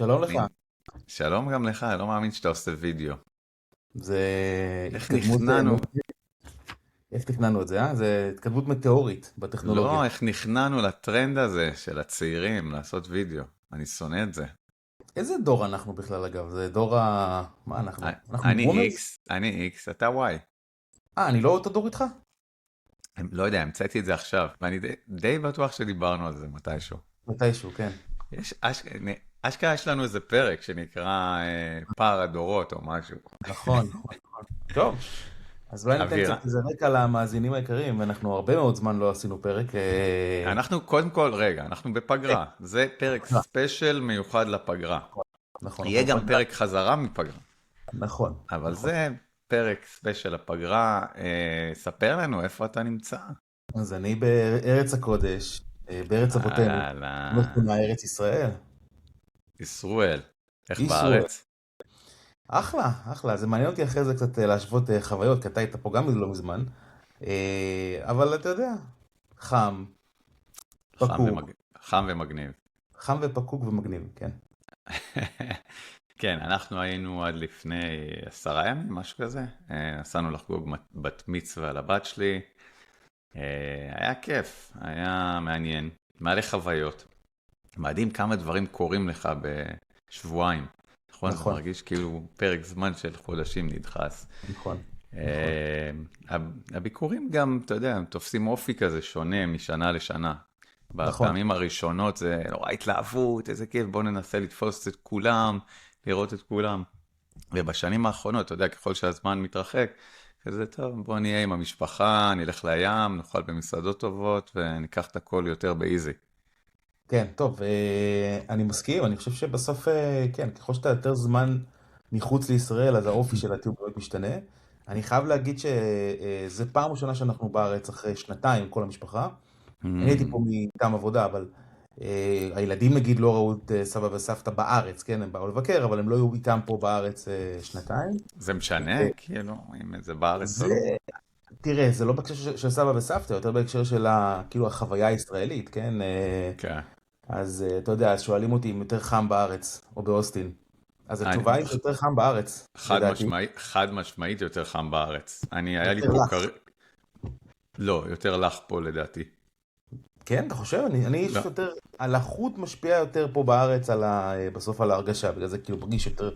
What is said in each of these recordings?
שלום לך. אני... שלום גם לך, אני לא מאמין שאתה עושה וידאו. זה איך התקדמות, נכנענו? איך תכננו את זה, אה? זה התקדמות מטאורית בטכנולוגיה. לא, איך נכנענו לטרנד הזה של הצעירים לעשות וידאו. אני שונא את זה. איזה דור אנחנו בכלל, אגב? זה דור ה... מה אנחנו? אנחנו אני בומרס? X, אני X, אתה Y. אני לא אותו דור איתך? לא יודע, המצאתי את זה עכשיו, ואני די בטוח שדיברנו על זה מתישהו. מתישהו, כן. אשכרה יש לנו איזה פרק שנקרא פער הדורות או משהו. נכון, נכון, נכון. טוב, אז אולי ניתן אווירה. קצת איזה רקע למאזינים היקרים, אנחנו הרבה מאוד זמן לא עשינו פרק. אנחנו קודם כל, רגע, אנחנו בפגרה. זה פרק נכון, ספיישל מיוחד לפגרה. נכון, יהיה אנחנו גם בפגרה. פרק חזרה מפגרה. נכון, אבל נכון. זה פרק ספיישל הפגרה. ספר לנו איפה אתה נמצא. אז אני בארץ הקודש, בארץ אבותינו, לא אהלן, תכונה ארץ ישראל. ישראל. איך ישראל. בארץ? אחלה, אחלה, זה מעניין אותי אחרי זה קצת להשוות חוויות, כי אתה היית פה גם לא מזמן, אבל אתה יודע, חם, פקוק, חם ומגניב. חם ופקוק ומגניב, כן. כן, אנחנו היינו עד לפני 10 ימים, משהו כזה. נסענו לחגוג בת מצווה לבת שלי. היה כיף, היה מעניין, מלא חוויות. מדהים כמה דברים קורים לך בשבועיים. נכון? זה נכון, מרגיש כאילו פרק זמן של חודשים נדחס. נכון, נכון, הביקורים גם, אתה יודע, הם תופסים אופי כזה שונה משנה לשנה. נכון, בפעמים הראשונות זה נורא התלהבות, איזה כיף, בוא ננסה לתפוס את כולם, לראות את כולם. ובשנים האחרונות, אתה יודע, ככל שהזמן מתרחק, כזה טוב, בוא נהיה עם המשפחה, נלך לים, נאכל במסעדות טובות, וניקח את הכל יותר באיזי. כן, טוב, אני מסכים, אני חושב שבסוף, כן, ככל שאתה יותר זמן מחוץ לישראל, אז האופי של הטיול באמת משתנה. אני חייב להגיד שזה פעם ראשונה שאנחנו בארץ אחרי שנתיים, כל המשפחה. אני הייתי פה מטעם עבודה, אבל הילדים נגיד לא ראו את סבא וסבתא בארץ, כן? הם באו לבקר, אבל הם לא היו איתם פה בארץ שנתיים. זה משנה, כאילו, אם זה בארץ או לא? זה, תראה, זה לא בהקשר של סבא וסבתא, יותר בהקשר של כאילו החוויה הישראלית, כן? כן. אז אתה יודע, אז שואלים אותי אם יותר חם בארץ או באוסטין. אז אני- התשובה היא יותר חם בארץ, לדעתי. חד משמעית יותר חם בארץ. היה לי יותר פה לך. לא, יותר לח פה לדעתי. כן, אתה חושב? אני לא. איש יותר, הלחות משפיעה יותר פה בארץ בסוף על ההרגשה, בגלל זה כאילו מרגיש יותר.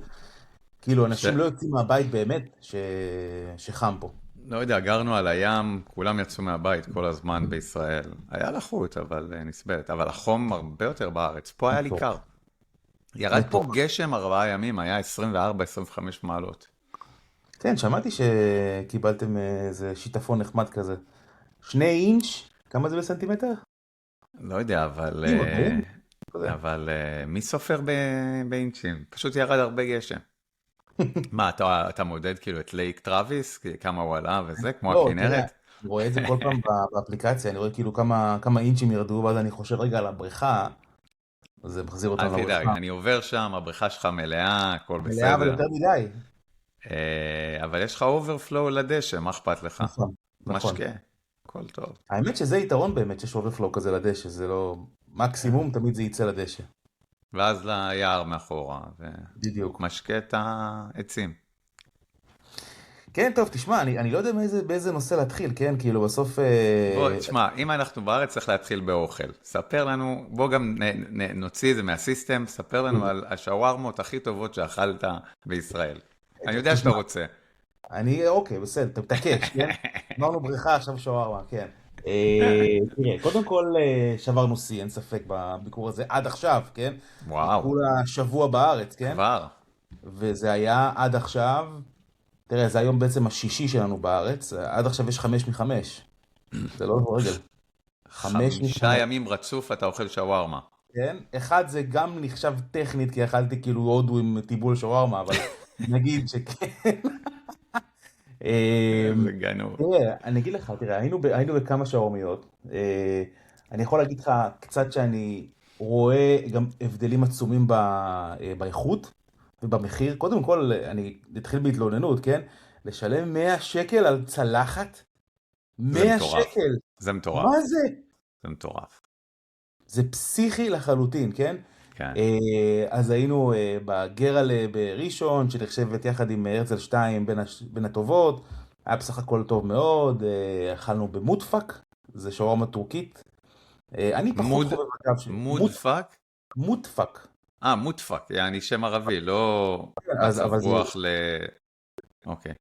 כאילו, ש... אנשים לא יוצאים מהבית באמת שחם פה. לא יודע, גרנו על הים, כולם יצאו מהבית כל הזמן בישראל. היה לחות, אבל נסבלת. אבל החום הרבה יותר בארץ. פה היה לי מטורף. קר. ירד פה מטורף. גשם 4 ימים, היה 24-25 מעלות. כן, שמעתי שקיבלתם איזה שיטפון נחמד כזה. 2 אינץ'? כמה זה בסנטימטר? לא יודע, אבל... 40? כזה. מי סופר באינצ'ים? פשוט ירד הרבה גשם. מה, אתה מודד כאילו את לייק טראביס? כמה הוא עלה וזה, כמו לא, תראה, הכנרת? אני רואה את זה כל פעם באפליקציה, אני רואה כאילו כמה אינצ'ים ירדו, ואז אני חושב רגע על הבריכה, אז זה מחזיר אל אותנו תדאג, לבריכה. אני עובר שם, הבריכה שלך מלאה, הכל מלאה אבל בסדר. יותר מדי. אבל יש לך אוברפלואו לדשא, מה אכפת לך? נכון, נכון. משקה, הכל טוב. האמת שזה יתרון באמת שיש אוברפלואו כזה לדשא, זה לא... כן. מקסימום תמיד זה יצא לדשא. ואז ליער מאחורה, בדיוק. ומשקה את העצים. כן, טוב, תשמע, אני לא יודע באיזה נושא להתחיל, כן? כאילו בסוף... בוא, תשמע, אם אנחנו בארץ צריך להתחיל באוכל. ספר לנו, בוא גם נוציא את זה מהסיסטם, ספר לנו על השווארמות הכי טובות שאכלת בישראל. אני יודע שאתה תשמע, רוצה. אוקיי, בסדר, תתעקש, כן? אמרנו בריכה, עכשיו שווארמה, כן. תראה, קודם כל שברנו שיא, אין ספק בביקור הזה עד עכשיו, כן? וואו, כולה שבוע בארץ, כן? כבר. וזה היה עד עכשיו, תראה, זה היום בעצם השישי שלנו בארץ, עד עכשיו יש 5 מ-5. זה לא רגל. 5 מ-5, 5 ימים רצוף אתה אוכל שווארמה. כן? אחד זה גם נחשב טכנית, כי אכלתי כאילו הודו עם טיבול שווארמה, אבל נגיד שכן. איזה גנוב. תראה, אני אגיד לך, תראה, היינו בכמה שווארמיות. אני יכול להגיד לך קצת שאני רואה גם הבדלים עצומים באיכות ובמחיר. קודם כל, אני אתחיל בהתלוננות, כן? לשלם 100 שקל על צלחת? זה 100 מטורף. שקל! זה מטורף. מה זה? זה מטורף. זה פסיכי לחלוטין, כן? כן. אז היינו בגרלה בראשון, שנחשבת יחד עם הרצל 2 בין הטובות, היה בסך הכל טוב מאוד, אכלנו במוטפק, זה שווארמה טורקית. אני פחות חובב הקו שלי. מודפק? מוטפק. מודפק, יעני שם ערבי, לא מצב אבל זה... רוח אוקיי.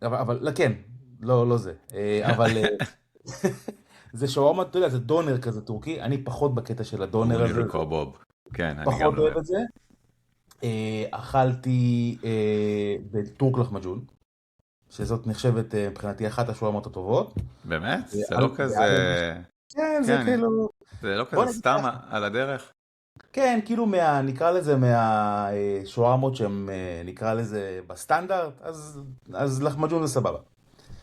אבל כן, לא זה. אבל זה שווארמה, אתה יודע, זה דונר כזה טורקי, אני פחות בקטע של הדונר הזה. קובוב. כן, אני פחות גם לא אוהב את זה. אכלתי בטורק לחמג'ון, שזאת נחשבת מבחינתי אחת השווארמות הטובות. באמת? זה לא כזה... כן, זה כאילו... זה לא כזה סתם על הדרך? כן, כאילו נקרא לזה מהשווארמות שהן נקרא לזה בסטנדרט, אז לחמג'ון זה סבבה.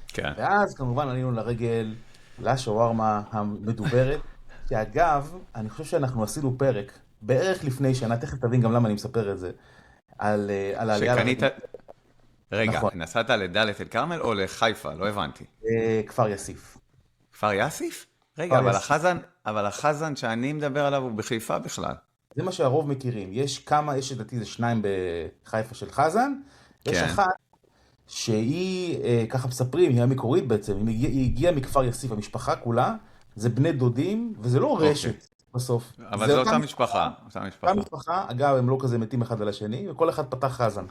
כן. ואז כמובן עלינו לרגל לשווארמה המדוברת, שאגב, אני חושב שאנחנו עשינו פרק, בערך לפני שנה, תכף תבין גם למה אני מספר את זה, על העלייה... שקנית... רגע, נכון. נסעת לדלית אל כרמל או לחיפה? לא הבנתי. כפר יאסיף. כפר יאסיף? רגע, אבל החזן שאני מדבר עליו הוא בחיפה בכלל. זה מה שהרוב מכירים. יש כמה, יש לדעתי זה 2 בחיפה של חזן, יש אחת שהיא, ככה מספרים, היא המקורית בעצם, היא הגיעה מכפר יאסיף, המשפחה כולה, זה בני דודים, וזה לא רשת בסוף. אבל זה אותה משפחה. אותה משפחה, אגב, הם לא כזה מתים אחד על השני, וכל אחד פתח חזן.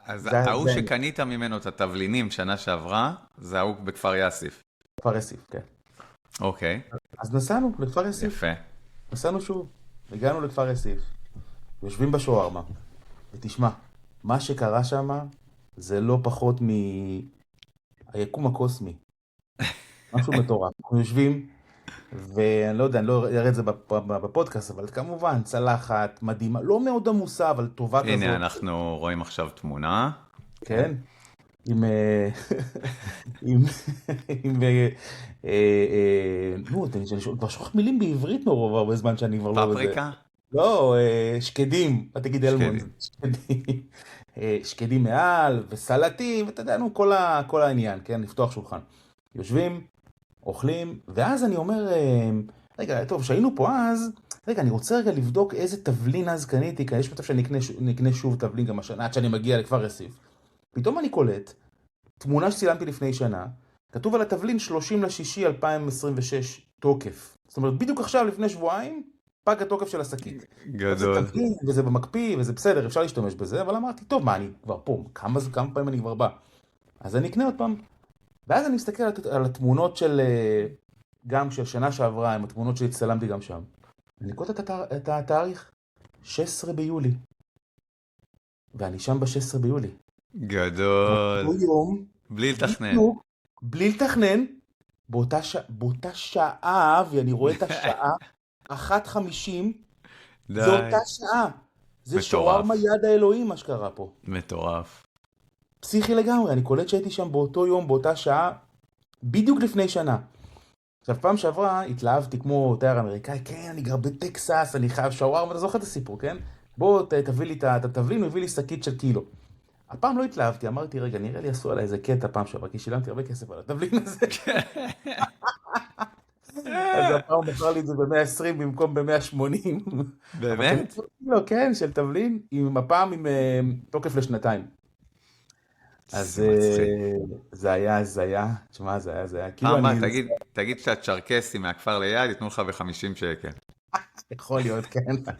אז ההוא שקנית ממנו את התבלינים שנה שעברה, זה ההוא בכפר יאסיף. כפר יאסיף, כן. אוקיי. אז נסענו לכפר יאסיף. יפה. נסענו שוב, הגענו לכפר יאסיף, יושבים בשווארמה, ותשמע, מה שקרה שם זה לא פחות מהיקום הקוסמי. משהו מטורף. אנחנו יושבים, ואני לא יודע, אני לא אראה את זה בפודקאסט, אבל כמובן, צלחת, מדהימה, לא מאוד עמוסה, אבל טובה כזאת. הנה, אנחנו רואים עכשיו תמונה. כן, עם... נו, אני כבר שוכח מילים בעברית נורא הרבה זמן שאני כבר לא... פפריקה? לא, שקדים, מה תגיד אלמונד? שקדים מעל, וסלטים, ואתה יודע, נו, כל העניין, כן, לפתוח שולחן. יושבים, אוכלים, ואז אני אומר, רגע, טוב, שהיינו פה אז, רגע, אני רוצה רגע לבדוק איזה תבלין אז קניתי, כי יש מצב שאני אקנה שוב תבלין גם השנה, עד שאני מגיע לכפר יאסיף. פתאום אני קולט, תמונה שצילמתי לפני שנה, כתוב על התבלין 30/6/2026 תוקף. זאת אומרת, בדיוק עכשיו, לפני שבועיים, פג התוקף של השקית. גדול. זה תבלין, וזה במקפיא, וזה בסדר, אפשר להשתמש בזה, אבל אמרתי, טוב, מה, אני כבר פה, כמה פעמים אני כבר בא? אז אני אקנה עוד פעם. ואז אני מסתכל על התמונות של, גם של שנה שעברה, עם התמונות שהצטלמתי גם שם. אני קורא את התאריך, 16 ביולי. ואני שם ב-16 ביולי. גדול. באותו יום, בלי לתכנן. בלי לתכנן, באותה שעה, ואני רואה את השעה, 1:50, זו אותה שעה. זה שווארמה יד האלוהים, מה שקרה פה. מטורף. פסיכי לגמרי, אני קולט שהייתי שם באותו יום, באותה שעה, בדיוק לפני שנה. עכשיו, פעם שעברה התלהבתי כמו תייר אמריקאי, כן, אני גר בטקסס, אני חייב שווארמה, אתה זוכר את הסיפור, כן? בוא תביא לי את התבלין, הוא הביא לי שקית של קילו. הפעם לא התלהבתי, אמרתי, רגע, נראה לי עשו עליי איזה קטע פעם שעברה, כי שילמתי הרבה כסף על התבלין הזה. אז הפעם בחר לי את זה ב-120 במקום ב-180. באמת? לא, כן, של תבלין, הפעם עם תוקף לשנתיים. אז זה היה, תשמע, זה היה. תגיד שאתה צ'רקסי מהכפר ליד, יתנו לך ב-50 שקל. יכול להיות, כן.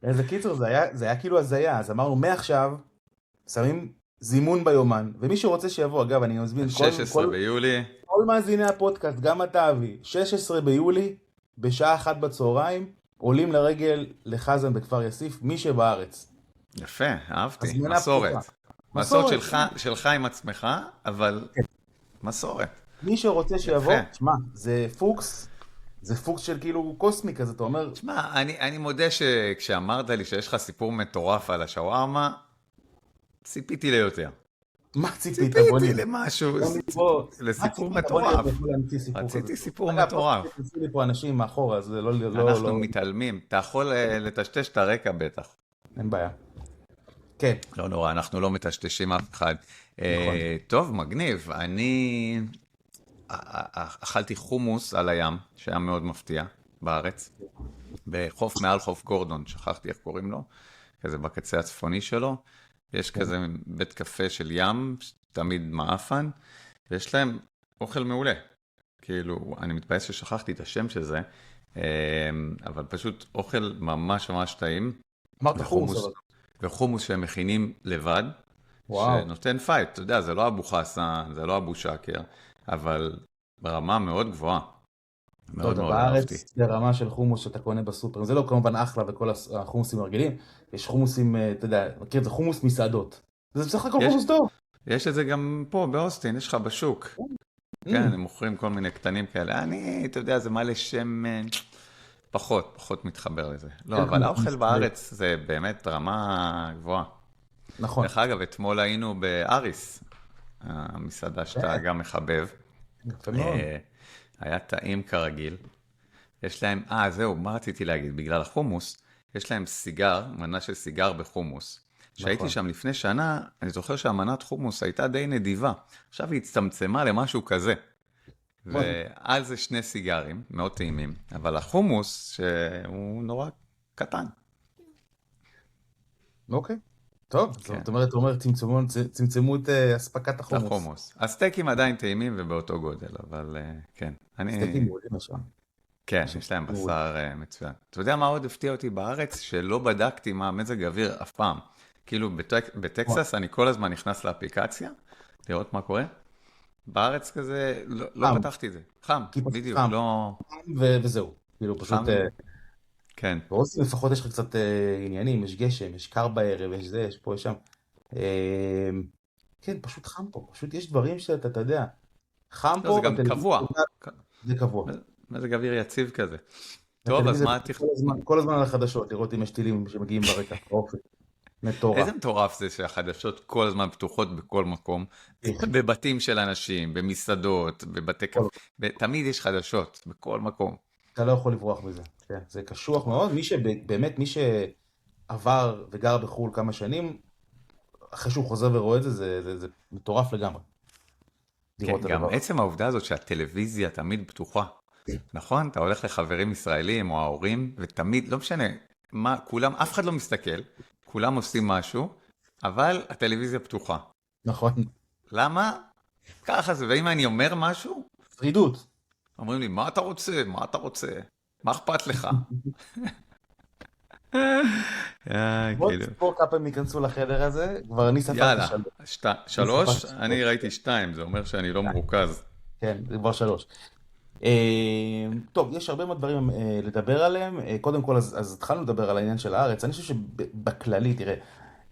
איזה קיצור, זה היה כאילו הזיה, אז אמרנו, מעכשיו, שמים זימון ביומן, ומי שרוצה שיבוא, אגב, אני מזמין 16 ביולי. כל מאזיני הפודקאסט, גם אתה אבי, 16 ביולי, בשעה 1 בצהריים, עולים לרגל לחזן בכפר יאסיף, מי שבארץ. יפה, אהבתי, מסורת. מסורת שלך עם עצמך, אבל מסורת. מי שרוצה שיבוא, תשמע, זה פוקס של כאילו קוסמי כזה, אתה אומר... תשמע, אני מודה שכשאמרת לי שיש לך סיפור מטורף על השווארמה, ציפיתי ליותר. מה ציפית? ציפיתי למשהו, לסיפור מטורף. רציתי סיפור מטורף. עשו לי פה אנשים מאחורה, אז לא... אנחנו מתעלמים, אתה יכול לטשטש את הרקע בטח. אין בעיה. כן. לא נורא, אנחנו לא מטשטשים אף אחד. טוב, מגניב. אני אכלתי חומוס על הים, שהיה מאוד מפתיע, בארץ, בחוף מעל חוף גורדון, שכחתי איך קוראים לו, כזה בקצה הצפוני שלו, יש כזה בית קפה של ים, תמיד מאפן, ויש להם אוכל מעולה. כאילו, אני מתבאס ששכחתי את השם של זה, אבל פשוט אוכל ממש ממש טעים. אמרת חומוס. וחומוס שהם מכינים לבד, וואו. שנותן פייט. אתה יודע, זה לא אבו חסן, זה לא אבו שקר, אבל ברמה מאוד גבוהה. מאוד מאוד אהבתי. בארץ זה רמה של חומוס שאתה קונה בסופר. זה לא כמובן אחלה וכל החומוסים הרגילים. יש חומוסים, אתה יודע, מכיר את זה, חומוס מסעדות. זה בסך הכל חומוס טוב. יש את זה גם פה באוסטין, יש לך בשוק. כן, הם מוכרים כל מיני קטנים כאלה. אתה יודע, זה מלא שמן. פחות מתחבר לזה. לא, אבל האוכל בארץ זה באמת רמה גבוהה. נכון. דרך אגב, אתמול היינו באריס, המסעדה שאתה גם מחבב. היה טעים כרגיל. יש להם, זהו, מה רציתי להגיד? בגלל החומוס, יש להם סיגר, מנה של סיגר בחומוס. כשהייתי שם לפני שנה, אני זוכר שהמנת חומוס הייתה די נדיבה. עכשיו היא הצטמצמה למשהו כזה. ועל זה 2 סיגרים, מאוד טעימים. אבל החומוס, שהוא נורא קטן. אוקיי. טוב, זאת אומרת, צמצמו את אספקת החומוס. החומוס. הסטייקים עדיין טעימים ובאותו גודל, אבל כן. סטייקים מעולים עכשיו. כן, יש להם בשר מצוין. אתה יודע מה עוד הפתיע אותי בארץ? שלא בדקתי מה מזג האוויר אף פעם. כאילו בטקסס אני כל הזמן נכנס לאפליקציה, לראות מה קורה. בארץ כזה, לא פתחתי את זה. חם, בדיוק, לא... וזהו, כאילו פשוט... כן. באוסטין לפחות יש לך קצת עניינים, יש גשם, יש קר בערב, יש זה, יש פה, יש שם. כן, פשוט חם פה, פשוט יש דברים שאתה יודע, חם פה... זה גם קבוע. זה קבוע. מזג אוויר יציב כזה. טוב, אז מה... כל הזמן על החדשות, לראות אם יש טילים שמגיעים ברקע, אופי. מטורף. איזה מטורף זה שהחדשות כל הזמן פתוחות בכל מקום, בבתים של אנשים, במסעדות, בבתי קפה, תמיד יש חדשות בכל מקום. אתה לא יכול לברוח בזה, כן, זה קשוח מאוד. באמת, מי שעבר וגר בחו"ל כמה שנים, אחרי שהוא חוזר ורואה את זה, זה מטורף לגמרי. כן, גם עצם העובדה הזאת שהטלוויזיה תמיד פתוחה, נכון? אתה הולך לחברים ישראלים או ההורים, ותמיד, לא משנה, מה, כולם, אף אחד לא מסתכל, כולם עושים משהו, אבל הטלוויזיה פתוחה. נכון. למה? ככה זה, ואם אני אומר משהו, פרידות. אומרים לי, מה אתה רוצה? מה אתה רוצה? מה אכפת לך? בוא תספור כמה פעמים ייכנסו לחדר הזה, כבר אני ספרתי יאללה, 3, אני ראיתי 2, זה אומר שאני לא מרוכז. כן, זה כבר 3. טוב, יש הרבה מאוד דברים לדבר עליהם. קודם כל, אז התחלנו לדבר על העניין של הארץ. אני חושב שבכללי, תראה,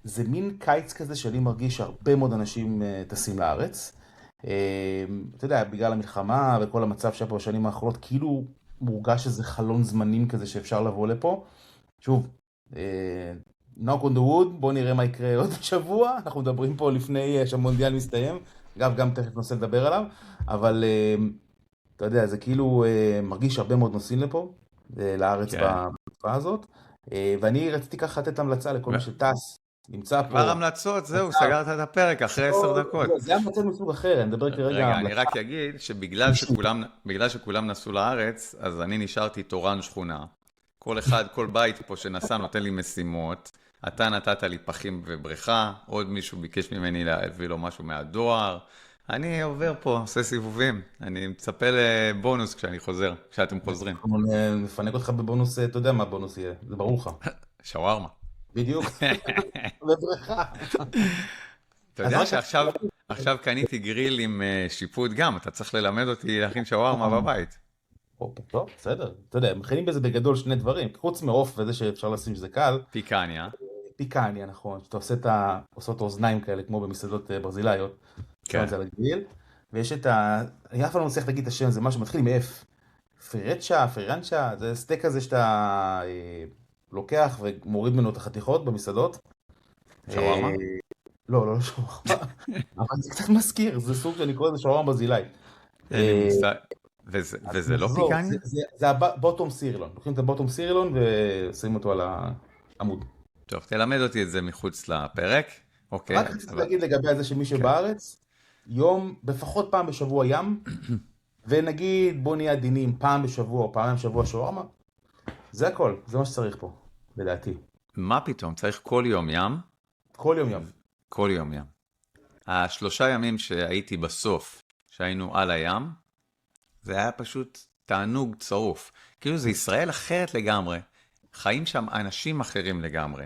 זה מין קיץ כזה שאני מרגיש שהרבה מאוד אנשים טסים לארץ. אתה יודע, בגלל המלחמה וכל המצב שהיה פה בשנים האחרונות, כאילו מורגש איזה חלון זמנים כזה שאפשר לבוא לפה. שוב, knock on the wood, בואו נראה מה יקרה עוד שבוע. אנחנו מדברים פה לפני שהמונדיאל מסתיים. אגב, גם תכף נושא לדבר עליו, אבל אתה יודע, זה כאילו מרגיש הרבה מאוד נוסעים לפה, לארץ בתקופה הזאת. ואני רציתי ככה לתת המלצה לכל מי שטס. נמצא פה... כבר המלצות, זהו, סגרת את הפרק אחרי 10 דקות. זה המלצות מסוג אחר, אני מדבר כרגע... רגע, אני רק אגיד שבגלל שכולם נסעו לארץ, אז אני נשארתי תורן שכונה. כל אחד, כל בית פה שנסע נותן לי משימות. אתה נתת לי פחים ובריכה, עוד מישהו ביקש ממני להביא לו משהו מהדואר. אני עובר פה, עושה סיבובים. אני מצפה לבונוס כשאתם חוזרים. אנחנו נפנק אותך בבונוס, אתה יודע מה הבונוס יהיה, זה ברור לך. שווארמה. בדיוק, בבריכה. אתה יודע שעכשיו קניתי גריל עם שיפוט גם, אתה צריך ללמד אותי להכין שווארמה בבית. טוב, בסדר. אתה יודע, מכינים בזה בגדול 2 דברים, חוץ מעוף וזה שאפשר לשים שזה קל. פיקניה. פיקניה, נכון. שאתה עושה את האוזניים כאלה, כמו במסעדות ברזילאיות. כן. זה על הגריל. ויש אני אף פעם לא מצליח להגיד את השם, זה משהו מתחיל עם F. פרנצ'ה, זה סטייק כזה שאתה לוקח ומוריד ממנו את החתיכות במסעדות. שווארמה? לא שווארמה. אבל זה קצת מזכיר, זה סוג שאני קורא לזה שווארמה ברזילאי. וזה לא פיקניה? זה הבוטום סירלון. לוקחים את הבוטום סירלון ושמים אותו על העמוד. טוב, תלמד אותי את זה מחוץ לפרק. אוקיי. רק רציתי להגיד לגבי זה שמי שבארץ, לפחות פעם בשבוע ים, ונגיד בוא נהיה עדינים פעם בשבוע או פעם בשבוע שווארמה, זה הכל, זה מה שצריך פה, לדעתי. מה פתאום? צריך כל יום ים? כל יום יום. כל יום ים. השלושה ימים שהייתי בסוף, שהיינו על הים, זה היה פשוט תענוג צרוף. כאילו זה ישראל אחרת לגמרי. חיים שם אנשים אחרים לגמרי.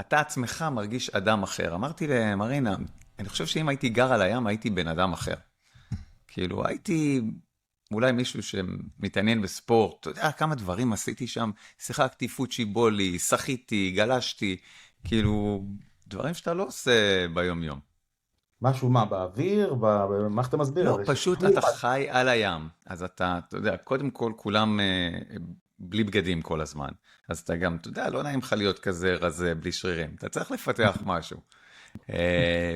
אתה עצמך מרגיש אדם אחר. אמרתי למרינה, אני חושב שאם הייתי גר על הים, הייתי בן אדם אחר. כאילו הייתי אולי מישהו שמתעניין בספורט. אתה יודע כמה דברים עשיתי שם? שיחקתי פוצ'יבולי, שחיתי, גלשתי. כאילו דברים שאתה לא עושה ביום יום. משהו מה, באוויר? מה אתה מסביר? לא, פשוט אתה חי על הים, אז אתה יודע, קודם כל כולם בלי בגדים כל הזמן, אז אתה גם, אתה יודע, לא נעים לך להיות כזה רזה, בלי שרירים, אתה צריך לפתח משהו.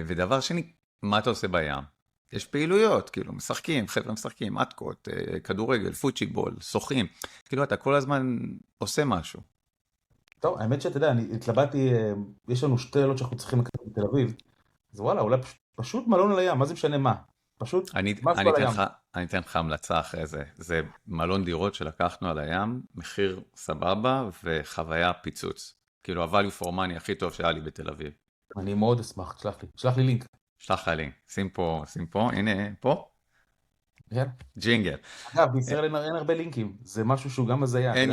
ודבר שני, מה אתה עושה בים? יש פעילויות, כאילו, משחקים, חבר'ה משחקים, מתקות, כדורגל, פוצ'יבול, שוחים, כאילו, אתה כל הזמן עושה משהו. טוב, האמת שאתה יודע, אני התלבטתי, יש לנו שתי לילות שאנחנו צריכים לקחת בתל אביב, אז וואלה, אולי פשוט מלון על הים, מה זה משנה מה? פשוט משהו על הים. אני אתן לך המלצה אחרי זה. זה מלון דירות שלקחנו על הים, מחיר סבבה וחוויה פיצוץ. כאילו ה-value for money הכי טוב שהיה לי בתל אביב. אני מאוד אשמח, שלח לי לינק. שלח לך לינק. שים פה, הנה, פה. כן. ג'ינגל. אגב, בישראל אין הרבה לינקים, זה משהו שהוא גם הזיה. אין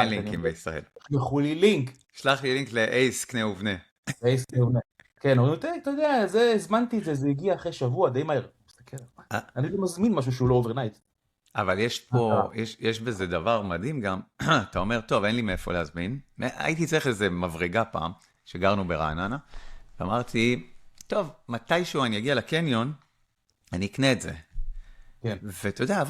לינקים בישראל. שלחו לי לינק. שלח לי לינק לאייס קנה ובנה. אייס קנה ובנה. כן, אתה יודע, הזמנתי את זה, זה הגיע אחרי שבוע, די מהר. אני לא מזמין משהו שהוא לא אוברנייט. אבל יש פה, יש בזה דבר מדהים גם, אתה אומר, טוב, אין לי מאיפה להזמין. הייתי צריך איזה מברגה פעם, שגרנו ברעננה, ואמרתי, טוב, מתישהו אני אגיע לקניון, אני אקנה את זה. כן. ואתה יודע,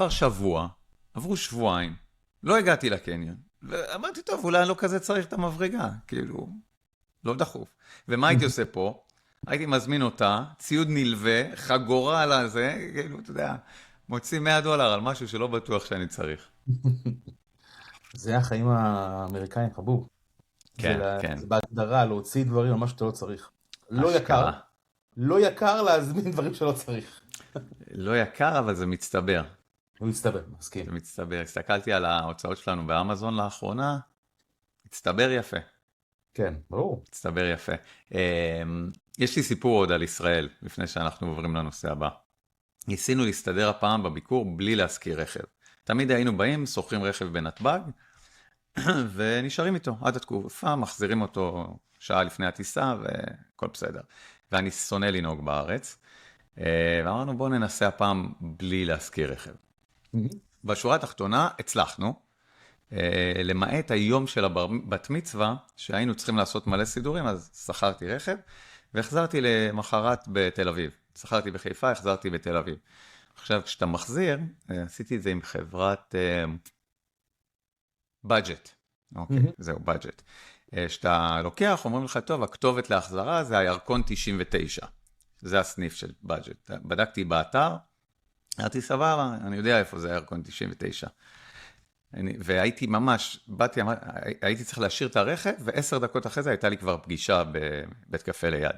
עברו שבועיים, לא הגעתי לקניון, ואמרתי, טוב, אולי אני לא כזה צריך את המברגה, כאילו, לא דחוף. ומה הייתי עושה פה? הייתי מזמין אותה, ציוד נלווה, חגורה על הזה, כאילו, אתה יודע, מוציא $100 על משהו שלא בטוח שאני צריך. זה החיים האמריקאים, חבוב. כן, כן. זה בהגדרה, להוציא דברים על מה שאתה לא צריך. לא יקר להזמין דברים שלא צריך. לא יקר, אבל זה מצטבר. הוא מצטבר, מסכים. זה מצטבר. הסתכלתי על ההוצאות שלנו באמזון לאחרונה, מצטבר יפה. כן, ברור. מצטבר יפה. יש לי סיפור עוד על ישראל, לפני שאנחנו עוברים לנושא הבא. ניסינו להסתדר הפעם בביקור בלי להשכיר רכב. תמיד היינו באים, שוכרים רכב בנתב"ג, ונשארים איתו עד התקופה, מחזירים אותו שעה לפני הטיסה, וכל בסדר. ואני שונא לנהוג בארץ, ואמרנו בואו ננסה הפעם בלי להשכיר רכב. בשורה התחתונה הצלחנו, למעט היום של הבת מצווה, שהיינו צריכים לעשות מלא סידורים, אז שכרתי רכב, והחזרתי למחרת בתל אביב. שכרתי בחיפה, החזרתי בתל אביב. עכשיו, כשאתה מחזיר, עשיתי את זה עם חברת בדג'ט. אוקיי, זהו, בדג'ט. כשאתה לוקח, אומרים לך, טוב, הכתובת להחזרה זה הירקון 99. זה הסניף של בדג'ט. בדקתי באתר, אמרתי, סבבה, אני יודע איפה זה הירקון 99. והייתי ממש, הייתי צריך להשאיר את הרכב, ו10 דקות אחרי זה הייתה לי כבר פגישה בבית קפה ליד.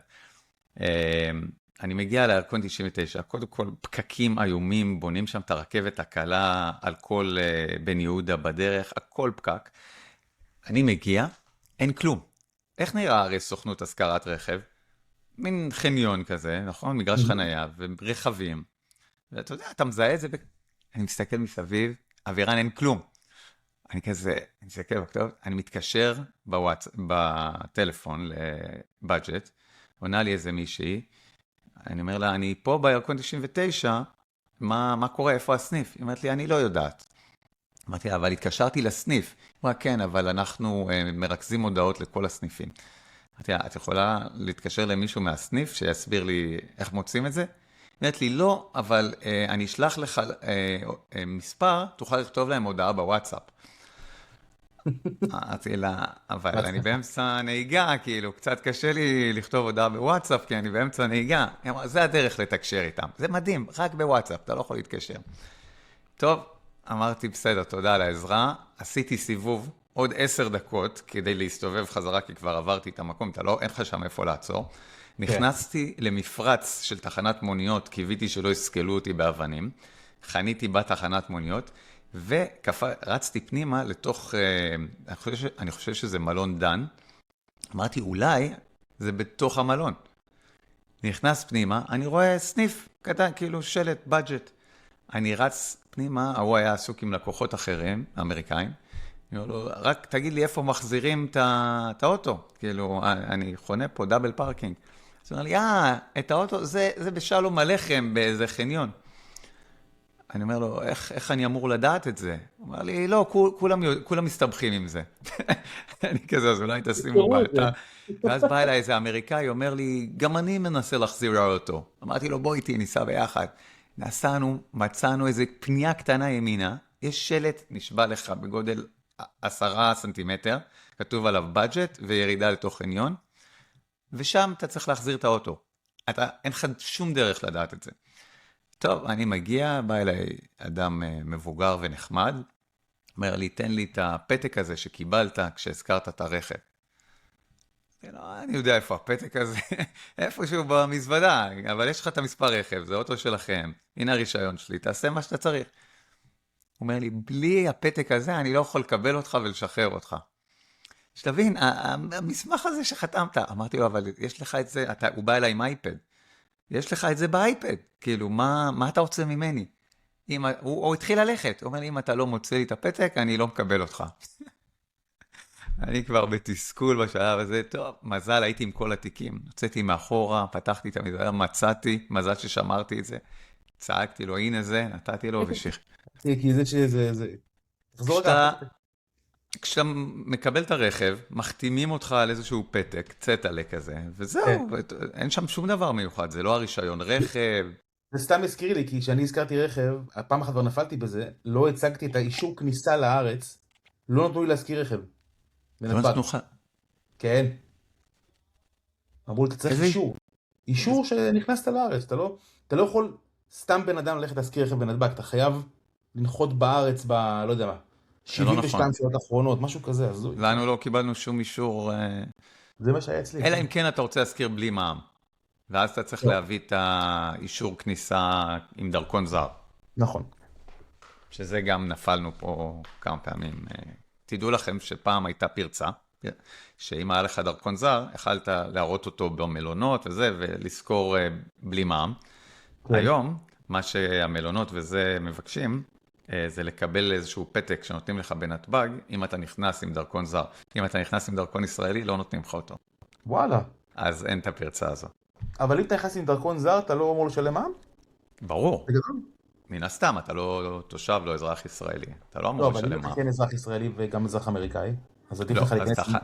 אני מגיע לירקון 99, קודם כל פקקים איומים, בונים שם את הרכבת הקלה על כל בן יהודה בדרך, הכל פקק. אני מגיע, אין כלום. איך נראה הרי סוכנות השכרת רכב? מין חניון כזה, נכון? מגרש חנייה ורכבים. ואתה יודע, אתה מזהה את זה, אני מסתכל מסביב, אווירן אין כלום. אני כזה, אני מסתכל בכתוב, אני מתקשר בטלפון לבדג'ט, עונה לי איזה מישהי, אני אומר לה, אני פה בירקון 99, מה קורה, איפה הסניף? היא אומרת לי, אני לא יודעת. אמרתי לה, אבל התקשרתי לסניף. היא אמרה, כן, אבל אנחנו מרכזים הודעות לכל הסניפים. אמרתי לה, את יכולה להתקשר למישהו מהסניף שיסביר לי איך מוצאים את זה? היא אומרת לי, לא, אבל אני אשלח לך מספר, תוכל לכתוב להם הודעה בוואטסאפ. אמרתי לה, אבל אני באמצע נהיגה, כאילו, קצת קשה לי לכתוב הודעה בוואטסאפ, כי אני באמצע נהיגה. זה הדרך לתקשר איתם. זה מדהים, רק בוואטסאפ, אתה לא יכול להתקשר. טוב, אמרתי, בסדר, תודה על העזרה. עשיתי סיבוב עוד 10 דקות כדי להסתובב חזרה, כי כבר עברתי את המקום, אין לך שם איפה לעצור. נכנסתי למפרץ של תחנת מוניות, קיוויתי שלא יסקלו אותי באבנים. חניתי בתחנת מוניות. ורצתי פנימה לתוך, אני חושב שזה מלון דן, אמרתי, אולי זה בתוך המלון. נכנס פנימה, אני רואה סניף קטן, כאילו שלט, בדג'ט. אני רץ פנימה, הוא היה עסוק עם לקוחות אחרים, אמריקאים. אני אומר לו, רק תגיד לי איפה מחזירים את האוטו. כאילו, אני חונה פה, דאבל פארקינג. אז הוא אומר לי, את האוטו, זה בשלום הלחם באיזה חניון. אני אומר לו, איך אני אמור לדעת את זה? הוא אומר לי, לא, כולם מסתבכים עם זה. אני כזה, אז אולי תשימו באתר. ואז בא אליי איזה אמריקאי, אומר לי, גם אני מנסה להחזיר האוטו. אמרתי לו, בוא איתי, ניסע ביחד. נסענו, מצאנו איזה פנייה קטנה ימינה, יש שלט, נשבע לך בגודל 10 סנטימטר, כתוב עליו בדג'ט וירידה לתוך חניון, ושם אתה צריך להחזיר את האוטו. אין לך שום דרך לדעת את זה. טוב, אני מגיע, בא אליי אדם מבוגר ונחמד, אומר לי, תן לי את הפתק הזה שקיבלת כשהזכרת את הרכב. אני יודע איפה הפתק הזה, איפשהו במזוודה, אבל יש לך את המספר רכב, זה אוטו שלכם, הנה הרישיון שלי, תעשה מה שאתה צריך. הוא אומר לי, בלי הפתק הזה אני לא יכול לקבל אותך ולשחרר אותך. שתבין, המסמך הזה שחתמת, אמרתי לו, אבל יש לך את זה, הוא בא אליי עם אייפד, יש לך את זה באייפד, כאילו, מה אתה רוצה ממני? הוא התחיל ללכת, הוא אומר לי, אם אתה לא מוצא לי את הפתק, אני לא מקבל אותך. אני כבר בתסכול בשלב הזה, טוב, מזל, הייתי עם כל התיקים, יוצאתי מאחורה, פתחתי את המזוודה, מצאתי, מזל ששמרתי את זה, צעקתי לו, הנה זה, נתתי לו ושיח. כי זה... תחזור רגע. כשאתה מקבל את הרכב, מחתימים אותך על איזשהו פתק, צטלה כזה, וזהו, אין שם שום דבר מיוחד, זה לא הרישיון רכב. זה סתם הזכיר לי, כי כשאני הזכרתי רכב, הפעם אחת כבר נפלתי בזה, לא הצגתי את האישור כניסה לארץ, לא נתנו לי להזכיר רכב. לא נתנו לך. כן. אמרו לי, אתה צריך אישור. אישור שנכנסת לארץ, אתה לא יכול סתם בן אדם ללכת להזכיר רכב בנתב"ג, אתה חייב לנחות בארץ לא יודע מה. 72 שעות אחרונות, משהו כזה. לנו לא קיבלנו שום אישור. זה מה שהיה אצלי. אלא אם כן אתה רוצה להזכיר בלי מע"מ. ואז אתה צריך להביא את האישור כניסה עם דרכון זר. נכון. שזה גם נפלנו פה כמה פעמים. תדעו לכם שפעם הייתה פרצה, שאם היה לך דרכון זר, יכלת להראות אותו במלונות וזה, ולזכור בלי מע"מ. היום, מה שהמלונות וזה מבקשים, זה לקבל איזשהו פתק שנותנים לך בנתב"ג, אם אתה נכנס עם דרכון זר. אם אתה נכנס עם דרכון ישראלי, לא נותנים לך אותו. וואלה. אז אין את הפרצה הזו. אבל אם אתה נכנס עם דרכון זר, אתה לא אמור לשלם מע"מ? ברור. מן הסתם, אתה לא תושב, לא אזרח ישראלי. אתה לא אמור לשלם מע"מ. לא, אבל אם אתה כן אזרח ישראלי וגם אזרח אמריקאי, אז עדיף לא, לך להיכנס עם...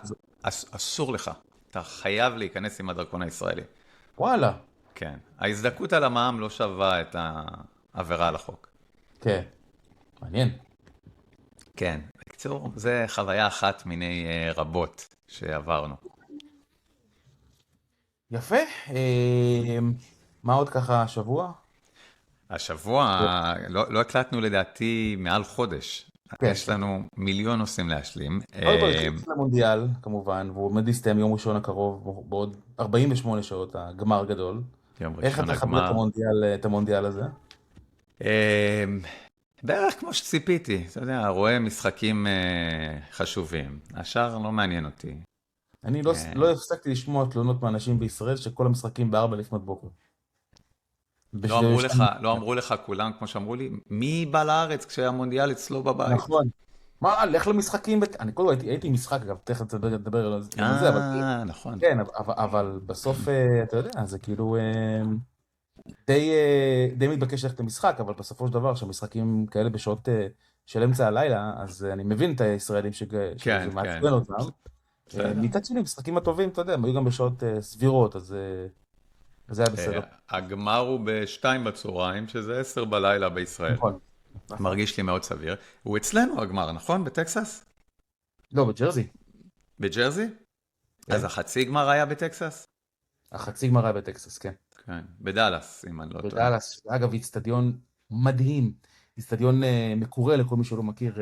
אסור לך. אתה חייב להיכנס עם הדרכון הישראלי. וואלה. כן. ההזדקות על המע"מ לא שווה את העבירה על החוק. כן. מעניין. כן. בקיצור, זה חוויה אחת מיני רבות שעברנו. יפה. מה עוד ככה השבוע? השבוע, לא הקלטנו לדעתי מעל חודש. יש לנו מיליון נושאים להשלים. עוד פעם, התחיל למונדיאל, כמובן, והוא עומד להסתיים יום ראשון הקרוב, בעוד 48 שעות, הגמר הגדול. יום ראשון איך אתה חבר את המונדיאל הזה? בערך כמו שציפיתי, אתה יודע, רואה משחקים חשובים. השאר לא מעניין אותי. אני לא הפסקתי לשמוע תלונות מאנשים בישראל שכל המשחקים ב4 לפנות בוקר. לא אמרו לך כולם, כמו שאמרו לי, מי בא לארץ כשהמונדיאל אצלו בבית? נכון. מה, לך למשחקים, אני כל הזמן הייתי משחק, אגב, תכף תדבר על זה, אבל... נכון. כן, אבל בסוף, אתה יודע, זה כאילו... די מתבקש ללכת למשחק, אבל בסופו של דבר, שהמשחקים כאלה בשעות של אמצע הלילה, אז אני מבין את הישראלים שזה מעצבן אותם. מצד שני, המשחקים הטובים, אתה יודע, הם היו גם בשעות סבירות, אז זה היה בסדר. הגמר הוא ב2 בצהריים, שזה 10 בלילה בישראל. נכון. מרגיש לי מאוד סביר. הוא אצלנו הגמר, נכון? בטקסס? לא, בג'רזי. בג'רזי? אז החצי גמר היה בטקסס? החצי גמר היה בטקסס, כן. כן, בדלס, אם אני לא טועה. בדלס, אגב, אצטדיון מדהים, אצטדיון מקורה לכל מי שלא מכיר,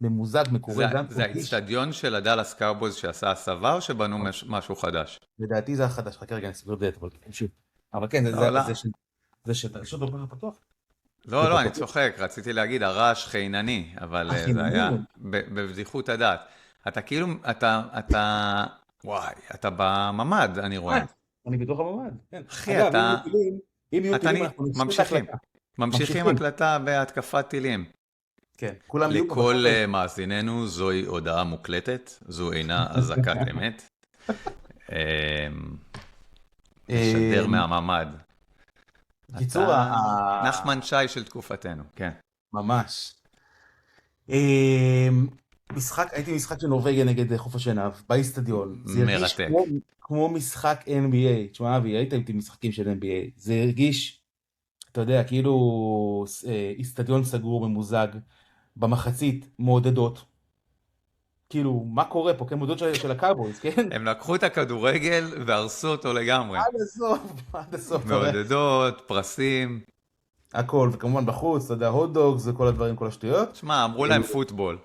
ממוזג, מקורה. זה האצטדיון של הדלס קאובויז שעשה הסבה, או שבנו משהו חדש? לדעתי זה החדש, חכה רגע, אני אסביר את זה, אבל כן, זה של... יש אותו פתוח? לא, לא, אני צוחק, רציתי להגיד הרעש חינני, אבל זה היה חינני. בבדיחות הדעת. אתה כאילו, וואי, אתה בממ"ד, אני רואה. אני בתוך הממ"ד, כן. אחי, אגב, אם יהיו טילים, אנחנו נפסיק את ממשיכים. ההקלטה. ממשיכים ממשיכים. הקלטה בהתקפת טילים. כן, כולם יהיו פה לכל בחדר. מאזיננו זוהי הודעה מוקלטת, זו אינה אזעקת אמת. משדר מהממ"ד. קיצור, אתה נחמן שי של תקופתנו, כן. ממש. הייתי משחק של נורווגיה נגד חוף השנהב, באיצטדיון. זה הרגיש מרתק. כמו משחק NBA. תשמע, אבי, היית איתי משחקים של NBA. זה הרגיש, אתה יודע, כאילו איצטדיון סגור, ממוזג, במחצית מעודדות. כאילו, מה קורה פה? כן, מעודדות של הקאובויז, כן? הם לקחו את הכדורגל והרסו אותו לגמרי. עד הסוף, עד הסוף. מעודדות, פרסים. הכל, וכמובן בחוץ, אתה יודע, הוט-דוגס וכל הדברים, כל השטויות. שמע, אמרו להם פוטבול.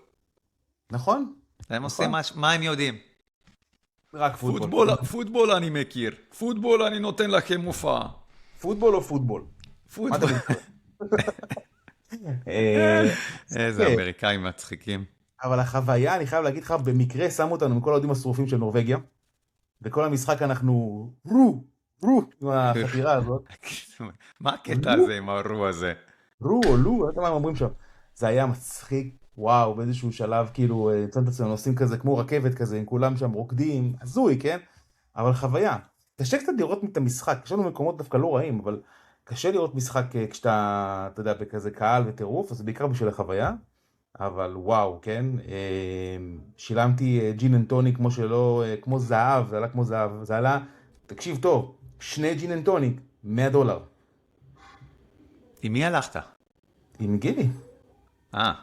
נכון? הם עושים מה הם יודעים. רק פוטבול. פוטבול אני מכיר. פוטבול אני נותן לכם מופע. פוטבול או פוטבול? מה אתה פוטבול. מתכוון? איזה אמריקאים מצחיקים. אבל החוויה, אני חייב להגיד לך, במקרה שמו אותנו מכל האוהדים השרופים של נורווגיה, וכל המשחק אנחנו רו, עם החתירה הזאת. מה הקטע הזה עם הרו הזה? רו או לו, לא יודע מה הם אומרים שם. זה היה מצחיק, וואו, באיזשהו שלב, כאילו, נמצאים את עצמנו, עושים כזה כמו רכבת כזה, עם כולם שם רוקדים, הזוי, כן? אבל חוויה. קשה קצת לראות את המשחק, יש לנו מקומות דווקא לא רעים, אבל קשה לראות משחק כשאתה, אתה יודע, בכזה קהל וטירוף, אז זה בעיקר בשביל החוויה. אבל וואו, כן? שילמתי ג'ין אנד טוניק כמו שלא, כמו זהב, זה עלה כמו זהב. זה עלה, תקשיב טוב, 2 ג'ין אנד טוניק, $100. עם מי הלכת? עם גילי.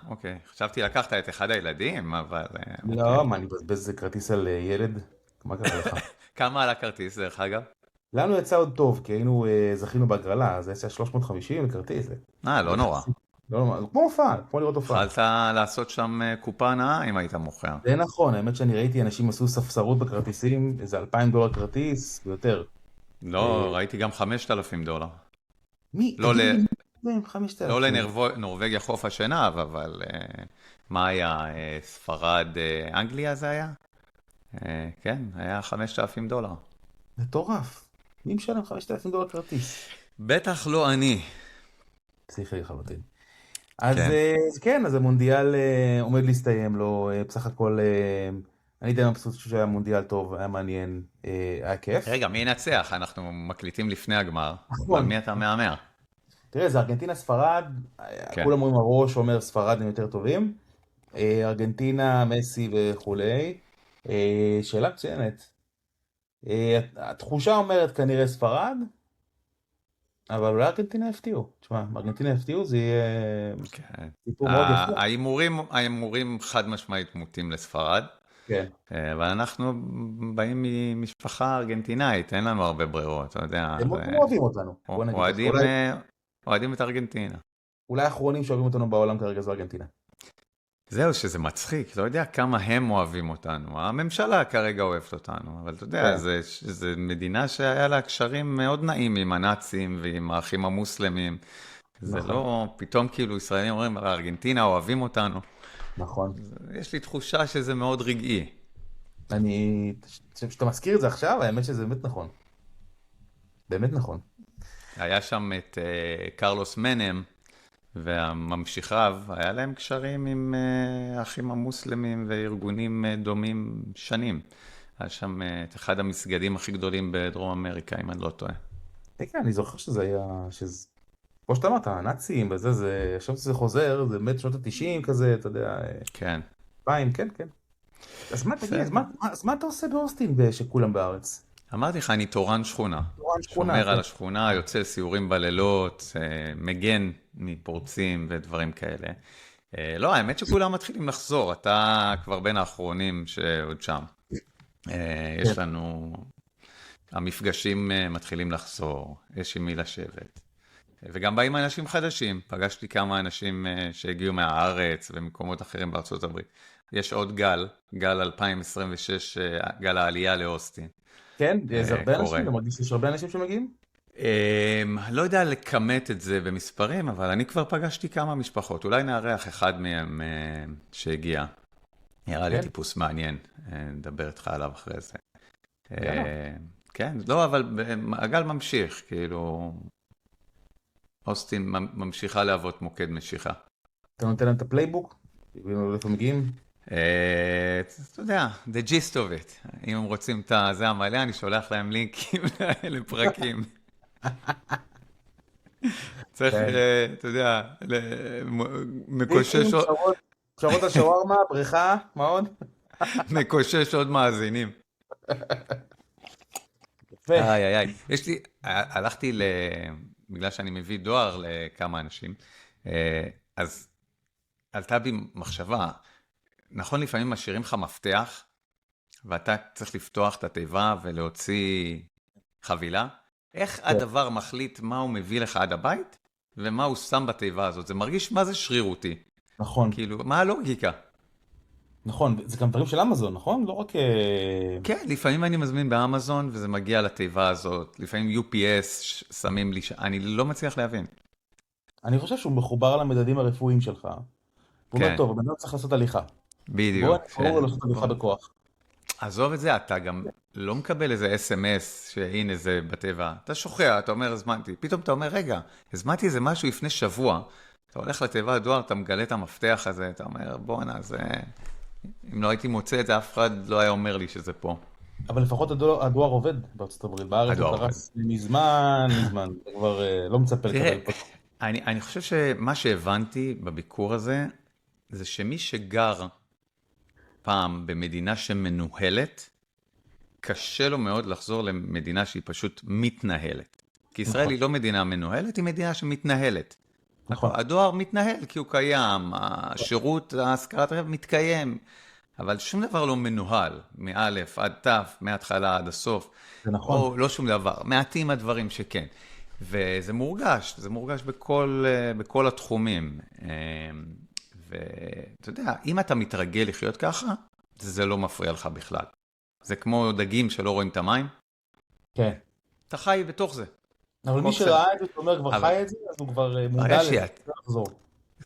אוקיי. חשבתי לקחת את אחד הילדים, אבל... לא, מה, אני מבזבז כרטיס על ילד? מה קרה לך? כמה על הכרטיס, דרך אגב? לנו יצא עוד טוב, כי היינו, זכינו בהגרלה, אז זה יצא 350 לכרטיס. לא נורא. לא, כמו הופעה, כמו לראות הופעה. יכלת לעשות שם קופה נאה אם היית מוכר. זה נכון, האמת שאני ראיתי אנשים עשו ספסרות בכרטיסים, איזה $2,000 כרטיס, ויותר. לא, ראיתי גם $5,000. מי? לא תגיד לי, 5,000. לא לנורווגיה חוף השנהב, אבל מה היה? ספרד, אנגליה זה היה? כן, היה $5,000. מטורף. מי משלם $5,000 כרטיס? בטח לא אני. פסיכי לחלוטין. אז כן. כן, אז המונדיאל עומד להסתיים לו, בסך הכל, אני די מבסוט שהיה מונדיאל טוב, היה מעניין, היה כיף. רגע, מי ינצח? אנחנו מקליטים לפני הגמר. נכון. על מי אתה מהמר? תראה, זה ארגנטינה ספרד, כן. כולם אומרים הראש אומר ספרד הם יותר טובים, ארגנטינה, מסי וכולי. שאלה מצוינת. התחושה אומרת כנראה ספרד, אבל אולי ארגנטינה יפתיעו. תשמע, ארגנטינה יפתיעו, זה יהיה כן. סיפור מאוד יפה. ההימורים חד משמעית מוטים לספרד, כן. אבל אנחנו באים ממשפחה ארגנטינאית, אין לנו הרבה ברירות, אתה יודע. הם מאוד אוהבים אותנו. בוא נגיד. אוהדים את ארגנטינה. אולי האחרונים שאוהבים אותנו בעולם כרגע זו ארגנטינה. זהו, שזה מצחיק, לא יודע כמה הם אוהבים אותנו. הממשלה כרגע אוהבת אותנו, אבל אתה יודע, זו מדינה שהיה לה קשרים מאוד נעים עם הנאצים ועם האחים המוסלמים. זה לא, פתאום כאילו ישראלים אומרים, ארגנטינה אוהבים אותנו. נכון. יש לי תחושה שזה מאוד רגעי. כשאתה מזכיר את זה עכשיו, האמת שזה באמת נכון. באמת נכון. היה שם את קרלוס מנם, והממשיכיו, היה להם קשרים עם האחים המוסלמים וארגונים דומים שנים. היה שם את אחד המסגדים הכי גדולים בדרום אמריקה, אם אני לא טועה. כן, אני זוכר שזה היה, כמו שאתה אמרת, הנאצים וזה, עכשיו שזה חוזר, זה באמת שנות ה-90 כזה, אתה יודע. כן. פעם, כן, כן. אז מה תגיד, אז מה אתה עושה באוסטין שכולם בארץ? אמרתי לך, אני תורן שכונה. שומר על השכונה, יוצא לסיורים בלילות, מגן מפורצים ודברים כאלה. לא, האמת שכולם מתחילים לחזור, אתה כבר בין האחרונים שעוד שם. יש לנו, המפגשים מתחילים לחזור, יש עם מי לשבת. וגם באים אנשים חדשים, פגשתי כמה אנשים שהגיעו מהארץ ומקומות אחרים בארצות הברית. יש עוד גל 2026, גל העלייה לאוסטין. כן, יש הרבה אנשים, אתה מרגיש שיש הרבה אנשים שמגיעים? לא יודע לכמת את זה במספרים, אבל אני כבר פגשתי כמה משפחות. אולי נארח אחד מהם שהגיע. נראה לי כן, טיפוס מעניין, נדבר איתך עליו אחרי זה. יאללה. כן, לא, אבל הגל ממשיך, כאילו, אוסטין ממשיכה להוות מוקד משיכה. אתה נותן להם את הפלייבוק? איפה מגיעים? אתה יודע, the gist of it. אם הם רוצים את זה המלא, אני שולח להם לינקים לפרקים. צריך, כן. אתה יודע, טיקטוק, פשרות השווארמה, בריכה, מה עוד? מקושש עוד מאזינים. יפה. איי, איי, איי. הלכתי בגלל שאני מביא דואר לכמה אנשים, אז עלתה בי מחשבה, נכון לפעמים משאירים לך מפתח, ואתה צריך לפתוח את התיבה ולהוציא חבילה, איך הדבר מחליט מה הוא מביא לך עד הבית, ומה הוא שם בתיבה הזאת? זה מרגיש מה זה שרירותי. נכון, כאילו, מה הלוגיקה? נכון, זה גם דברים של אמזון, נכון? לא רק... כן, לפעמים אני מזמין באמזון וזה מגיע לתיבה הזאת, לפעמים UPS שמים לי, אני לא מצליח להבין. אני חושב שהוא מחובר למדדים הרפואיים שלך. הוא אומר, כן, טוב, הבן אדם צריך לעשות הליכה. בואו בדיוק. נקרא לו לעשות הליכה בכוח. עזוב את זה, אתה גם לא מקבל איזה SMS שהנה זה בטבע. אתה שוכח, אתה אומר, הזמנתי. פתאום אתה אומר, רגע, הזמנתי איזה משהו לפני שבוע. אתה הולך לתיבה הדואר, אתה מגלה את המפתח הזה, אתה אומר, בוא'נה, זה... אם לא הייתי מוצא את זה, אף אחד לא היה אומר לי שזה פה. אבל לפחות הדואר עובד בארצות הברית. בארץ הוא הדואר עובד. קרס מזמן, מזמן. אתה כבר לא מצפה תראה, לקבל פה. אני חושב שמה שהבנתי בביקור הזה, זה שמי שגר פעם במדינה שמנוהלת, קשה לו מאוד לחזור למדינה שהיא פשוט מתנהלת. כי ישראל נכון, היא לא מדינה מנוהלת, היא מדינה שמתנהלת. נכון. הדואר מתנהל כי הוא קיים, השירות, ההשכרת רכב מתקיים, אבל שום דבר לא מנוהל, מאלף עד תף, מההתחלה עד הסוף, זה נכון. או לא שום דבר, מעטים הדברים שכן. וזה מורגש, זה מורגש בכל התחומים. ואתה יודע, אם אתה מתרגל לחיות ככה, זה לא מפריע לך בכלל. זה כמו דגים שלא רואים את המים, כן. אתה חי בתוך זה. אבל מי שראה את זה, זאת אומרת, כבר אבל חי את זה, אז הוא כבר מודע ברגע לזה. צריך לחזור.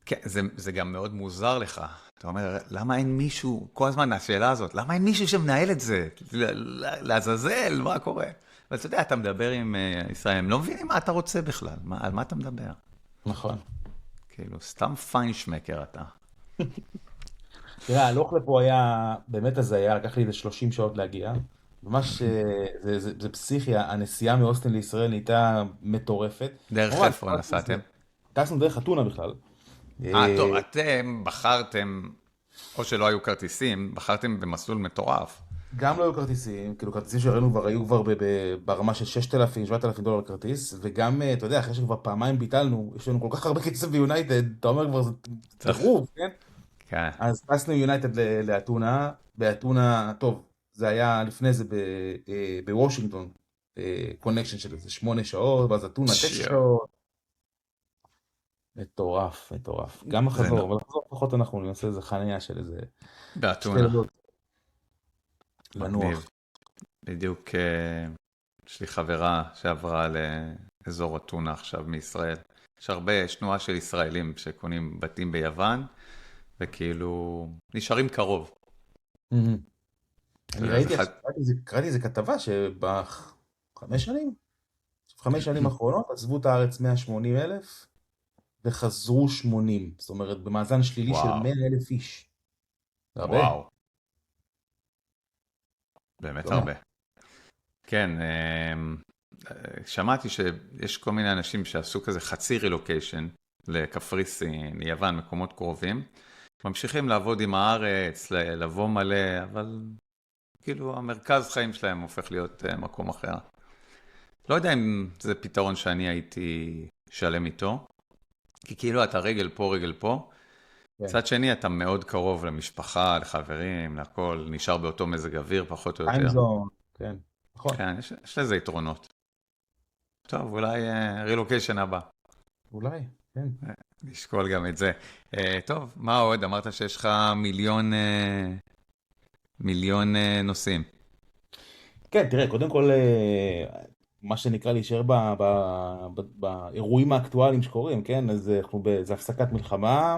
כן, זה גם מאוד מוזר לך. אתה אומר, למה אין מישהו, כל הזמן השאלה הזאת, למה אין מישהו שמנהל את זה? לעזאזל, מה קורה? אבל אתה יודע, אתה מדבר עם ישראל, הם לא מבינים מה אתה רוצה בכלל, על מה אתה מדבר? נכון. כאילו, סתם פיינשמקר אתה. תראה, הלוך לפה היה באמת הזיה, לקח לי איזה 30 שעות להגיע. ממש, זה פסיכי, הנסיעה מאוסטין לישראל נהייתה מטורפת. דרך כמובן, איפה נסעתם? טסנו דרך אתונה בכלל. טוב, אתם בחרתם, או שלא היו כרטיסים, בחרתם במסלול מטורף. גם לא היו כרטיסים, כאילו כרטיסים שראינו כבר היו כבר ברמה של 6,000, 7,000 דולר כרטיס, וגם, אתה יודע, אחרי שכבר פעמיים ביטלנו, יש לנו כל כך הרבה כסף ביונייטד, אתה אומר כבר זה צריך, טירוף, כן? כן. אז טסנו יונייטד לאתונה, באתונה, טוב, זה היה לפני זה בוושינגטון, קונקשן של איזה 8 שעות, ואז אתונה 9 שיו. שעות. מטורף, מטורף. גם החזור, אבל החזור פחות אנחנו נעשה איזה חניה של איזה שתי באתונה, לילות מגניב. לנוח. בדיוק, יש לי חברה שעברה לאזור אתונה עכשיו מישראל. יש תנועה של ישראלים שקונים בתים ביוון, וכאילו נשארים קרוב. מהמם. אתה אני יודע, זה ראיתי, קראתי איזה כתבה שבחמש שנים, 5 שנים האחרונות עזבו את הארץ 180,000 וחזרו 80, זאת אומרת במאזן שלילי של וואו, 100,000 איש. זה הרבה, וואו, באמת לא מעט. הרבה. כן, שמעתי שיש כל מיני אנשים שעשו כזה חצי רילוקיישן לקפריסין, יוון, מקומות קרובים, ממשיכים לעבוד עם הארץ, לבוא מלא, אבל כאילו המרכז חיים שלהם הופך להיות מקום אחר. לא יודע אם זה פתרון שאני הייתי שלם איתו, כי כאילו אתה רגל פה, רגל פה, כן. מצד שני אתה מאוד קרוב למשפחה, לחברים, לכל, נשאר באותו מזג אוויר פחות או יותר. טיימזון, כן, נכון, כן, יש לזה יתרונות. טוב, אולי רילוקיישן הבא. אולי, כן. נשקול גם את זה. טוב, מה עוד? אמרת שיש לך מיליון נושאים. כן, תראה, קודם כל, מה שנקרא להישאר באירועים האקטואליים שקורים, כן? אז זה הפסקת מלחמה,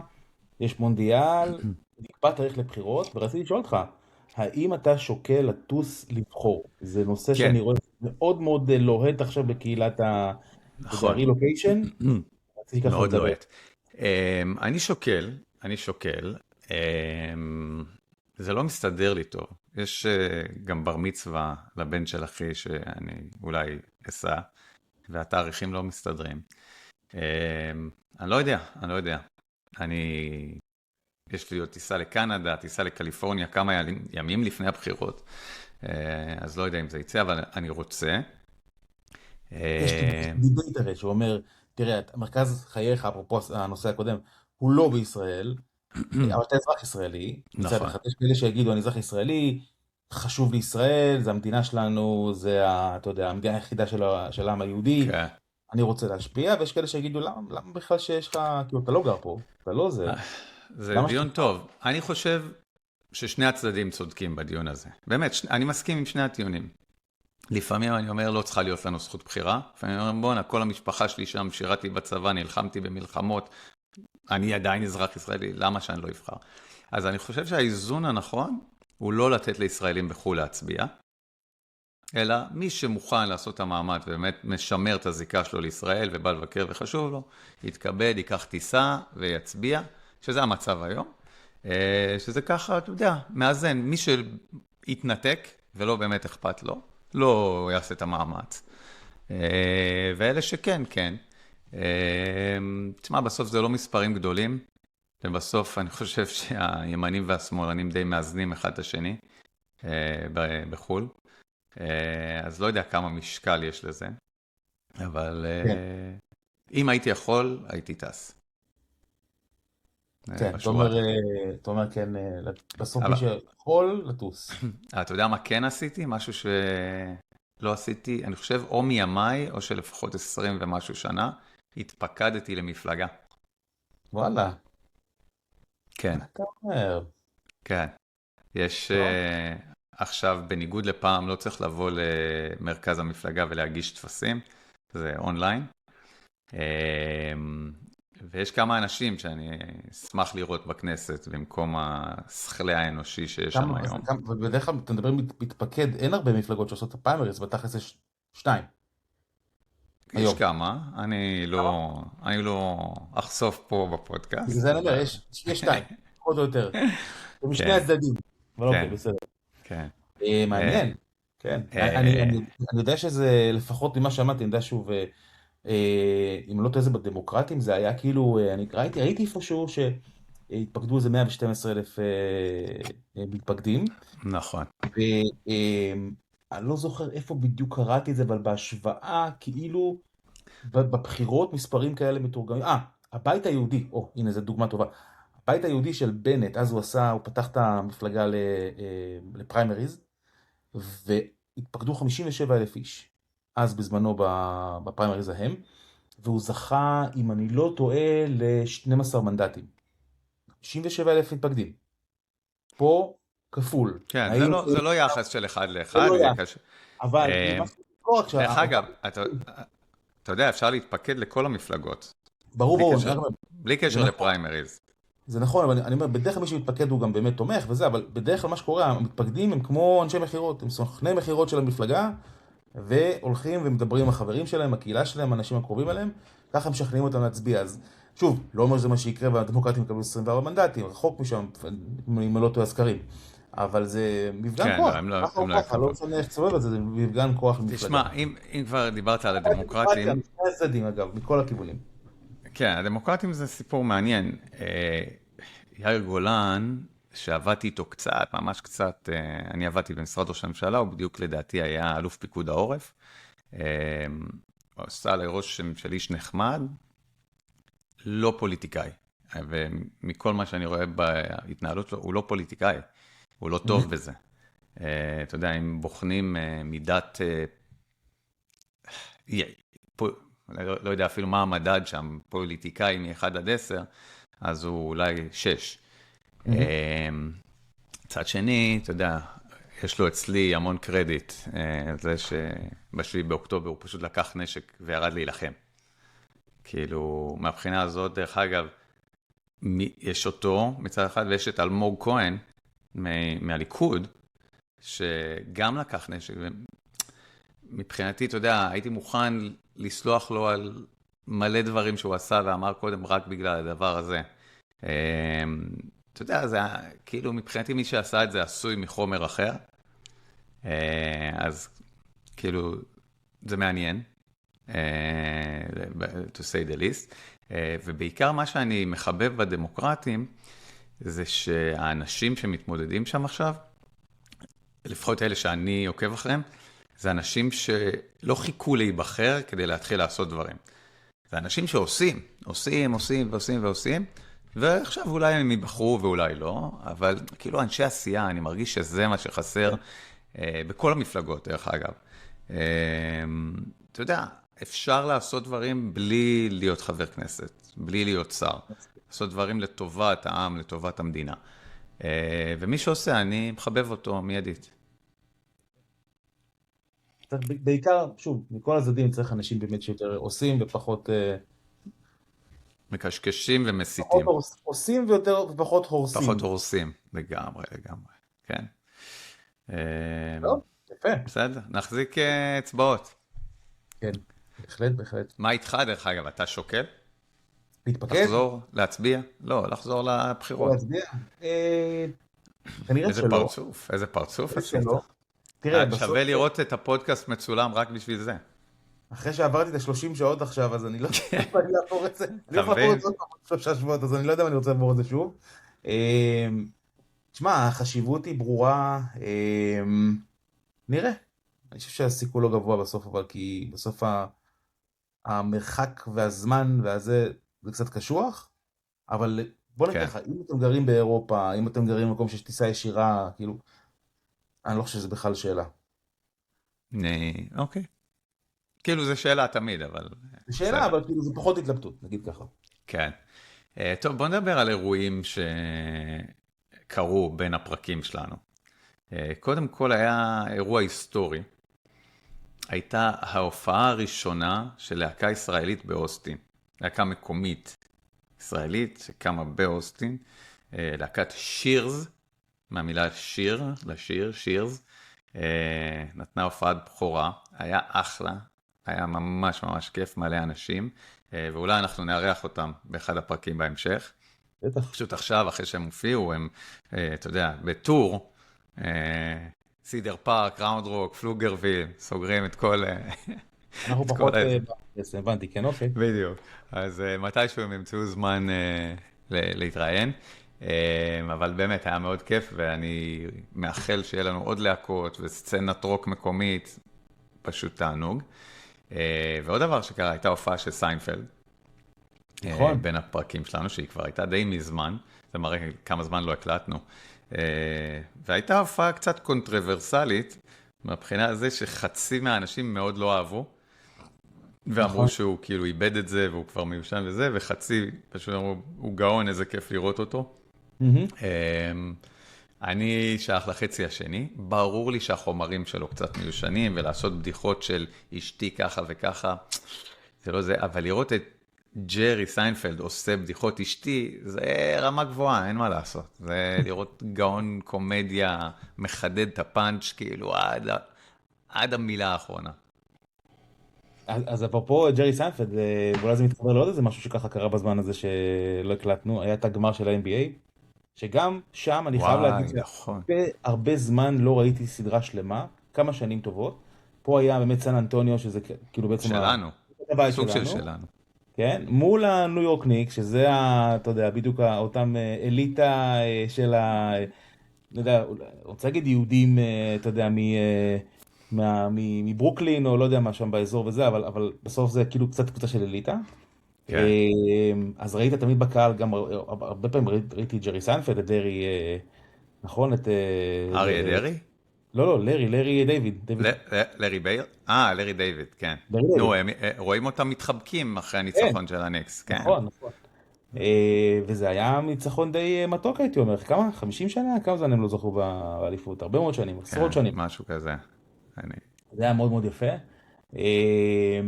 יש מונדיאל, נקבע תאריך לבחירות, ורציתי לשאול אותך, האם אתה שוקל לטוס לבחור? זה נושא כן, שאני רואה מאוד מאוד לוהט עכשיו בקהילת אתה יודע, נכון. רילוקיישן, רציתי ככה מאוד לדבר. לוהט. אני שוקל, זה לא מסתדר לי טוב. יש גם בר מצווה לבן של אחי שאני אולי אסע, והתאריכים לא מסתדרים. אני לא יודע, אני לא יודע. יש לי עוד טיסה לקנדה, טיסה לקליפורניה, כמה ימים לפני הבחירות. אז לא יודע אם זה יצא, אבל אני רוצה. יש דיבייט הרי שאומר, תראה, מרכז חייך, אפרופו הנושא הקודם, הוא לא בישראל, אבל אתה אזרח ישראלי, מצד נכון. אחד, יש כאלה שיגידו, אני אזרח ישראלי, חשוב לישראל, זה המדינה שלנו, זה, אתה יודע, המדינה היחידה של העם היהודי, כן. אני רוצה להשפיע, ויש כאלה שיגידו, למה בכלל שיש לך, כאילו, אתה לא גר פה, אתה לא זה, זה למה דיון שתבחר? טוב. אני חושב ששני הצדדים צודקים בדיון הזה. באמת, אני מסכים עם שני הטיעונים. לפעמים אני אומר, לא צריכה להיות לנו זכות בחירה. לפעמים אני אומר, בוא'נה, כל המשפחה שלי שם, שירתי בצבא, נלחמתי במלחמות, אני עדיין אזרח ישראלי, למה שאני לא אבחר? אז אני חושב שהאיזון הנכון הוא לא לתת לישראלים בחו"ל להצביע, אלא מי שמוכן לעשות את המעמד ובאמת משמר את הזיקה שלו לישראל ובא לבקר וחשוב לו, יתכבד, ייקח טיסה ויצביע, שזה המצב היום. שזה ככה, אתה יודע, מאזן, מי שיתנתק ולא באמת אכפת לו, לא יעשה את המאמץ. ואלה שכן, כן. תשמע, בסוף זה לא מספרים גדולים, ובסוף אני חושב שהימנים והשמאלנים די מאזנים אחד את השני בחו"ל. אז לא יודע כמה משקל יש לזה, אבל כן, אם הייתי יכול, הייתי טס. כן, אתה בשורה אומר, התחתונה. כן, בסוף מי אבל שיכול לטוס. אתה יודע מה כן עשיתי? משהו שלא עשיתי, אני חושב, או מימיי, או שלפחות 20 ומשהו שנה, התפקדתי למפלגה. וואלה, כן, מה אתה אומר? כן. יש טוב. עכשיו, בניגוד לפעם, לא צריך לבוא למרכז המפלגה ולהגיש טפסים, זה אונליין. ויש כמה אנשים שאני אשמח לראות בכנסת, במקום השכלי האנושי שיש שם היום. ובדרך כלל אתה מדבר מתפקד, אין הרבה מפלגות שעושות את הפריימריז, בתכלס יש שניים, יש היום. כמה, אני לא אחשוף פה בגלל בפודקאסט, זה אני אומר, אבל יש שתיים, פחות או יותר. זה משני כן, הצדדים, אבל אוקיי, כן, בסדר. כן. אה, מעניין, כן. אה, אני יודע שזה, לפחות ממה שאמרתי, אני יודע שוב, אם לא טועה זה בדמוקרטים, זה היה כאילו, אני ראיתי איפשהו שהתפקדו איזה 112 אלף מתפקדים, נכון, ואני לא זוכר איפה בדיוק קראתי את זה, אבל בהשוואה, כאילו, בבחירות מספרים כאלה מתורגמים. הבית היהודי, הנה זו דוגמה טובה. הבית היהודי של בנט, אז הוא פתח את המפלגה לפריימריז, והתפקדו 57,000 איש, אז בזמנו בפריימריז ההם, והוא זכה, אם אני לא טועה, ל-12 מנדטים. 57,000 מתפקדים. פה כפול. כן, האם זה לא יחס של אחד זה לאחד, לא יהיה היה? קשה. אבל אה, מה שקורה עכשיו, דרך אגב, אתה יודע, אפשר להתפקד לכל המפלגות, ברור, בלי ברור, קשר, בלי זה קשר נכון. לפריימריז. זה נכון, אבל אני אומר, בדרך כלל מי שמתפקד הוא גם באמת תומך וזה, אבל בדרך כלל מה שקורה, המתפקדים הם כמו אנשי מכירות, הם סוכני מכירות של המפלגה, והולכים ומדברים עם החברים שלהם, הקהילה שלהם, האנשים הקרובים אליהם, ככה משכנעים אותם להצביע. אז שוב, לא אומר שזה מה שיקרה והדמוקרטים יקבלו 24 מנדטים, רחוק משם, אם לא טועה הסקרים. אבל זה מפגן כן, לא, כוח, ככה או הם לא ככה, לא יקבלו. משנה איך תסובב את זה, זה מפגן כוח למפלגה. תשמע, אם כבר דיברת על דמוקרטיה, הדמוקרטים, משני הצדדים אגב, מכל הכיוונים. כן, הדמוקרטים זה סיפור מעניין. יאיר גולן, שעבדתי איתו קצת, ממש קצת, אני עבדתי במשרד ראש הממשלה, הוא בדיוק לדעתי היה אלוף פיקוד העורף. הוא עשה עלי רושם של איש נחמד, לא פוליטיקאי. ומכל מה שאני רואה בהתנהלות שלו, הוא לא פוליטיקאי, הוא לא טוב בזה. אתה יודע, אם בוחנים מידת, לא יודע אפילו מה המדד שם, פוליטיקאי מ-1 עד 10, אז הוא אולי 6. צד שני, אתה יודע, יש לו אצלי המון קרדיט, זה שבשביעי באוקטובר הוא פשוט לקח נשק וירד להילחם. כאילו, מהבחינה הזאת, דרך אגב, יש אותו מצד אחד, ויש את אלמוג כהן מהליכוד, שגם לקח נשק, מבחינתי, אתה יודע, הייתי מוכן לסלוח לו על מלא דברים שהוא עשה ואמר קודם רק בגלל הדבר הזה. אתה יודע, זה כאילו מבחינתי מי שעשה את זה עשוי מחומר אחר, אז כאילו זה מעניין, to say the least, ובעיקר מה שאני מחבב בדמוקרטים, זה שהאנשים שמתמודדים שם עכשיו, לפחות אלה שאני עוקב אחריהם, זה אנשים שלא חיכו להיבחר כדי להתחיל לעשות דברים. זה אנשים שעושים, עושים, ועכשיו אולי הם ייבחרו ואולי לא, אבל כאילו אנשי עשייה, אני מרגיש שזה מה שחסר בכל המפלגות, דרך אגב. אתה יודע, אפשר לעשות דברים בלי להיות חבר כנסת, בלי להיות שר. לעשות דברים לטובת העם, לטובת המדינה. ומי שעושה, אני מחבב אותו מיידית. בעיקר, שוב, מכל הצדדים צריך אנשים באמת שיותר עושים ופחות... מקשקשים ומסיתים. עושים ופחות הורסים. פחות הורסים, לגמרי, כן. טוב, יפה. בסדר, נחזיק אצבעות. כן, בהחלט. מה איתך דרך אגב, אתה שוקל? להתפקד? לחזור להצביע? לא, לחזור לבחירות. להצביע? כנראה שלא. איזה פרצוף עשית. תראה, בסוף... שווה לראות את הפודקאסט מצולם רק בשביל זה. אחרי שעברתי את ה-30 שעות עכשיו, אז אני לא יודע אם אני לעבור את זה. אני יכול לעבור את זה עוד 3 שבועות, אז אני לא יודע אם אני רוצה לעבור את זה שוב. תשמע, החשיבות היא ברורה. נראה. אני חושב שהסיכוי לא גבוה בסוף, אבל כי בסוף המרחק והזמן והזה, זה קצת קשוח. אבל בוא נגיד לך, אם אתם גרים באירופה, אם אתם גרים במקום שיש טיסה ישירה, כאילו, אני לא חושב שזה בכלל שאלה. אוקיי. כאילו זה שאלה תמיד, אבל... זה שאלה, אבל כאילו זה פחות התלבטות, נגיד ככה. כן. טוב, בוא נדבר על אירועים שקרו בין הפרקים שלנו. קודם כל היה אירוע היסטורי. הייתה ההופעה הראשונה של להקה ישראלית באוסטין. להקה מקומית ישראלית שקמה באוסטין. להקת שירס, מהמילה שיר, לשיר, שירס. נתנה הופעת בכורה. היה אחלה. היה ממש ממש כיף, מלא אנשים, ואולי אנחנו נארח אותם באחד הפרקים בהמשך. פשוט עכשיו, אחרי שהם הופיעו, הם, אתה יודע, בטור, סידר פארק, ראונד רוק, פלוגרוויל, סוגרים את כל... אנחנו פחות הבנתי, כן, אוקיי. בדיוק. אז מתישהו הם ימצאו זמן להתראיין, אבל באמת היה מאוד כיף, ואני מאחל שיהיה לנו עוד להקות וסצנת רוק מקומית, פשוט תענוג. ועוד דבר שקרה, הייתה הופעה של סיינפלד, נכון. בין הפרקים שלנו, שהיא כבר הייתה די מזמן, זה מראה כמה זמן לא הקלטנו, והייתה הופעה קצת קונטרוורסלית, מבחינה הזה שחצי מהאנשים מאוד לא אהבו, ואמרו שהוא כאילו איבד את זה, והוא כבר מיושן וזה, וחצי פשוט אמרו, הוא גאון, איזה כיף לראות אותו. אני שייך לחצי השני, ברור לי שהחומרים שלו קצת מיושנים, ולעשות בדיחות של אשתי ככה וככה, זה לא זה, אבל לראות את ג'רי סיינפלד עושה בדיחות אשתי, זה רמה גבוהה, אין מה לעשות. זה לראות גאון קומדיה, מחדד את הפאנץ' כאילו עד המילה האחרונה. אז אפרופו ג'רי סיינפלד, אולי זה מתחבר לעוד איזה משהו שככה קרה בזמן הזה שלא הקלטנו, היה את הגמר של ה-NBA, שגם שם אני חייב להגיד שהרבה זמן לא ראיתי סדרה שלמה, כמה שנים טובות. פה היה באמת סן אנטוניו, שזה כאילו בעצם... שלנו, סוג של שלנו. כן, מול הניו יורק ניקס, שזה, אתה יודע, בדיוק אותם אליטה של ה... לא יודע, רוצה להגיד יהודים, אתה יודע, מברוקלין, או לא יודע מה שם באזור וזה, אבל בסוף זה כאילו קצת קבוצה של אליטה. אז ראית תמיד בקהל, גם הרבה פעמים ראיתי ג'רי סיינפלד, את דרי, נכון? את... אריה דרי? לא, לארי דיוויד. לארי בייר? לארי דיוויד, כן. נו, רואים אותם מתחבקים אחרי הניצחון של הניקס, כן. נכון. וזה היה ניצחון די מתוק, הייתי אומר. כמה? 50 שנה? כמה זמן הם לא זכו באליפות? הרבה מאוד שנים, עשרות כן, שנים. משהו כזה. אני... זה היה מאוד מאוד יפה. אה,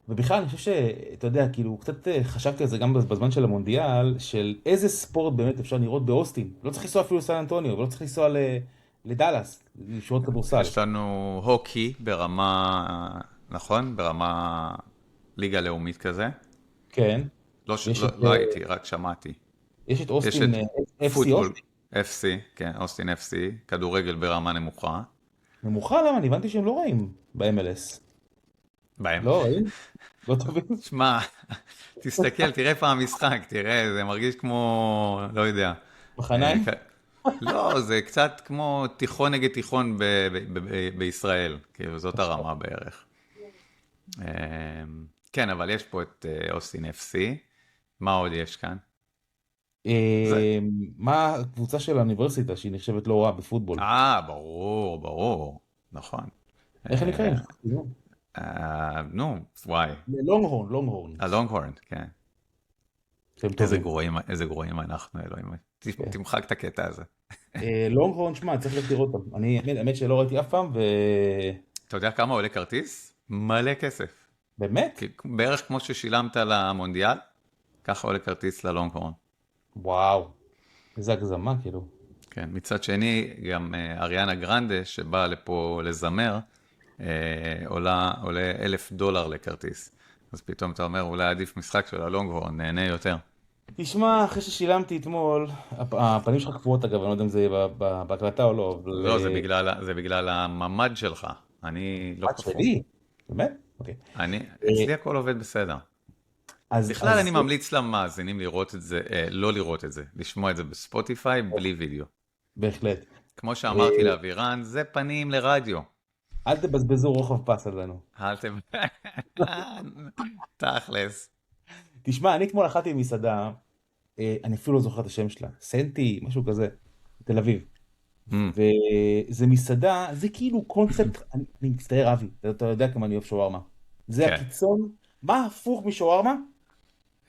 ובכלל, אני חושב שאתה יודע, כאילו, קצת חשבתי על זה גם בזמן של המונדיאל, של איזה ספורט באמת אפשר לראות באוסטין. לא צריך לנסוע אפילו לסן אנטוניו, ולא צריך לנסוע לדאלאס, לשורות כדורסל. יש לנו הוקי ברמה, נכון? ברמה ליגה לאומית כזה. כן. לא, יש לא, את, לא הייתי, רק שמעתי. יש את יש את אוסטין, FC פוטבול אוסטין. FC, כן, אוסטין FC, כדורגל ברמה נמוכה. נמוכה, למה? אני הבנתי שהם לא רעים ב-MLS. בהם. לא רעים? לא טובים? שמע, תסתכל, תראה פעם משחק, תראה, זה מרגיש כמו, לא יודע. מחניים? לא, זה קצת כמו תיכון נגד תיכון בישראל, כאילו זאת הרמה בערך. כן, אבל יש פה את אוסטין FC, מה עוד יש כאן? זה... מה הקבוצה של האוניברסיטה שהיא נחשבת לא רעה בפוטבול? ברור, ברור, נכון. איך הם נקראים? נו, וואי, לונגהורן, לונגהורן. הלונגהורן, כן. שהם טובים. איזה גרועים אנחנו, אלוהים. כן. תמחק את הקטע הזה. לונגהורן, שמע, צריך ללכת לראות אותם. אני, האמת שלא ראיתי אף פעם, אתה יודע כמה עולה כרטיס? מלא כסף. באמת? בערך כמו ששילמת למונדיאל, ככה עולה כרטיס ללונגהורן. וואו, איזה הגזמה, כאילו. כן, מצד שני, גם אריאנה גרנדה, שבאה לפה לזמר, עולה $1,000 לכרטיס. אז פתאום אתה אומר, אולי עדיף משחק של הלונגהורן, נהנה יותר. תשמע, אחרי ששילמתי אתמול, הפנים שלך קפואות אגב, אני לא יודע אם זה יהיה בהקלטה או לא, אבל... לא, זה בגלל הממד שלך. אני לא בת קפוא. שלי? באמת? אוקיי. אצלי הכל עובד בסדר. בכלל אני ממליץ למאזינים לראות את זה, לא לראות את זה, לשמוע את זה בספוטיפיי בלי וידאו. בהחלט. כמו שאמרתי לאבירן, זה פנים לרדיו. אל תבזבזו רוחב פס עלינו. תכלס. תשמע, אני אתמול אכלתי במסעדה, אני אפילו לא זוכר את השם שלה, סנטי, משהו כזה, תל אביב. וזה מסעדה, זה כאילו קונספט, אני מצטער אבי, אתה יודע כמה אני אוהב שווארמה. זה כן. הקיצון, מה הפוך משווארמה?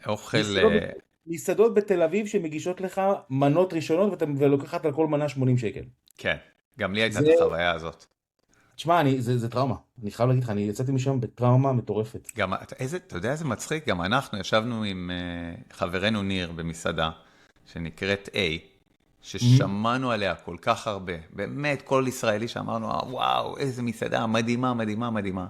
אוכל... מסעדות בתל אביב שמגישות לך מנות ראשונות ולוקחת על כל מנה 80 שקל. כן, גם לי הייתה את החוויה הזאת. תשמע, זה טראומה. אני חייב להגיד לך, אני יצאתי משם בטראומה מטורפת. גם, אתה יודע איזה מצחיק? גם אנחנו ישבנו עם חברנו ניר במסעדה, שנקראת A, ששמענו עליה כל כך הרבה. באמת, כל ישראלי שאמרנו, וואו, איזה מסעדה, מדהימה, מדהימה, מדהימה.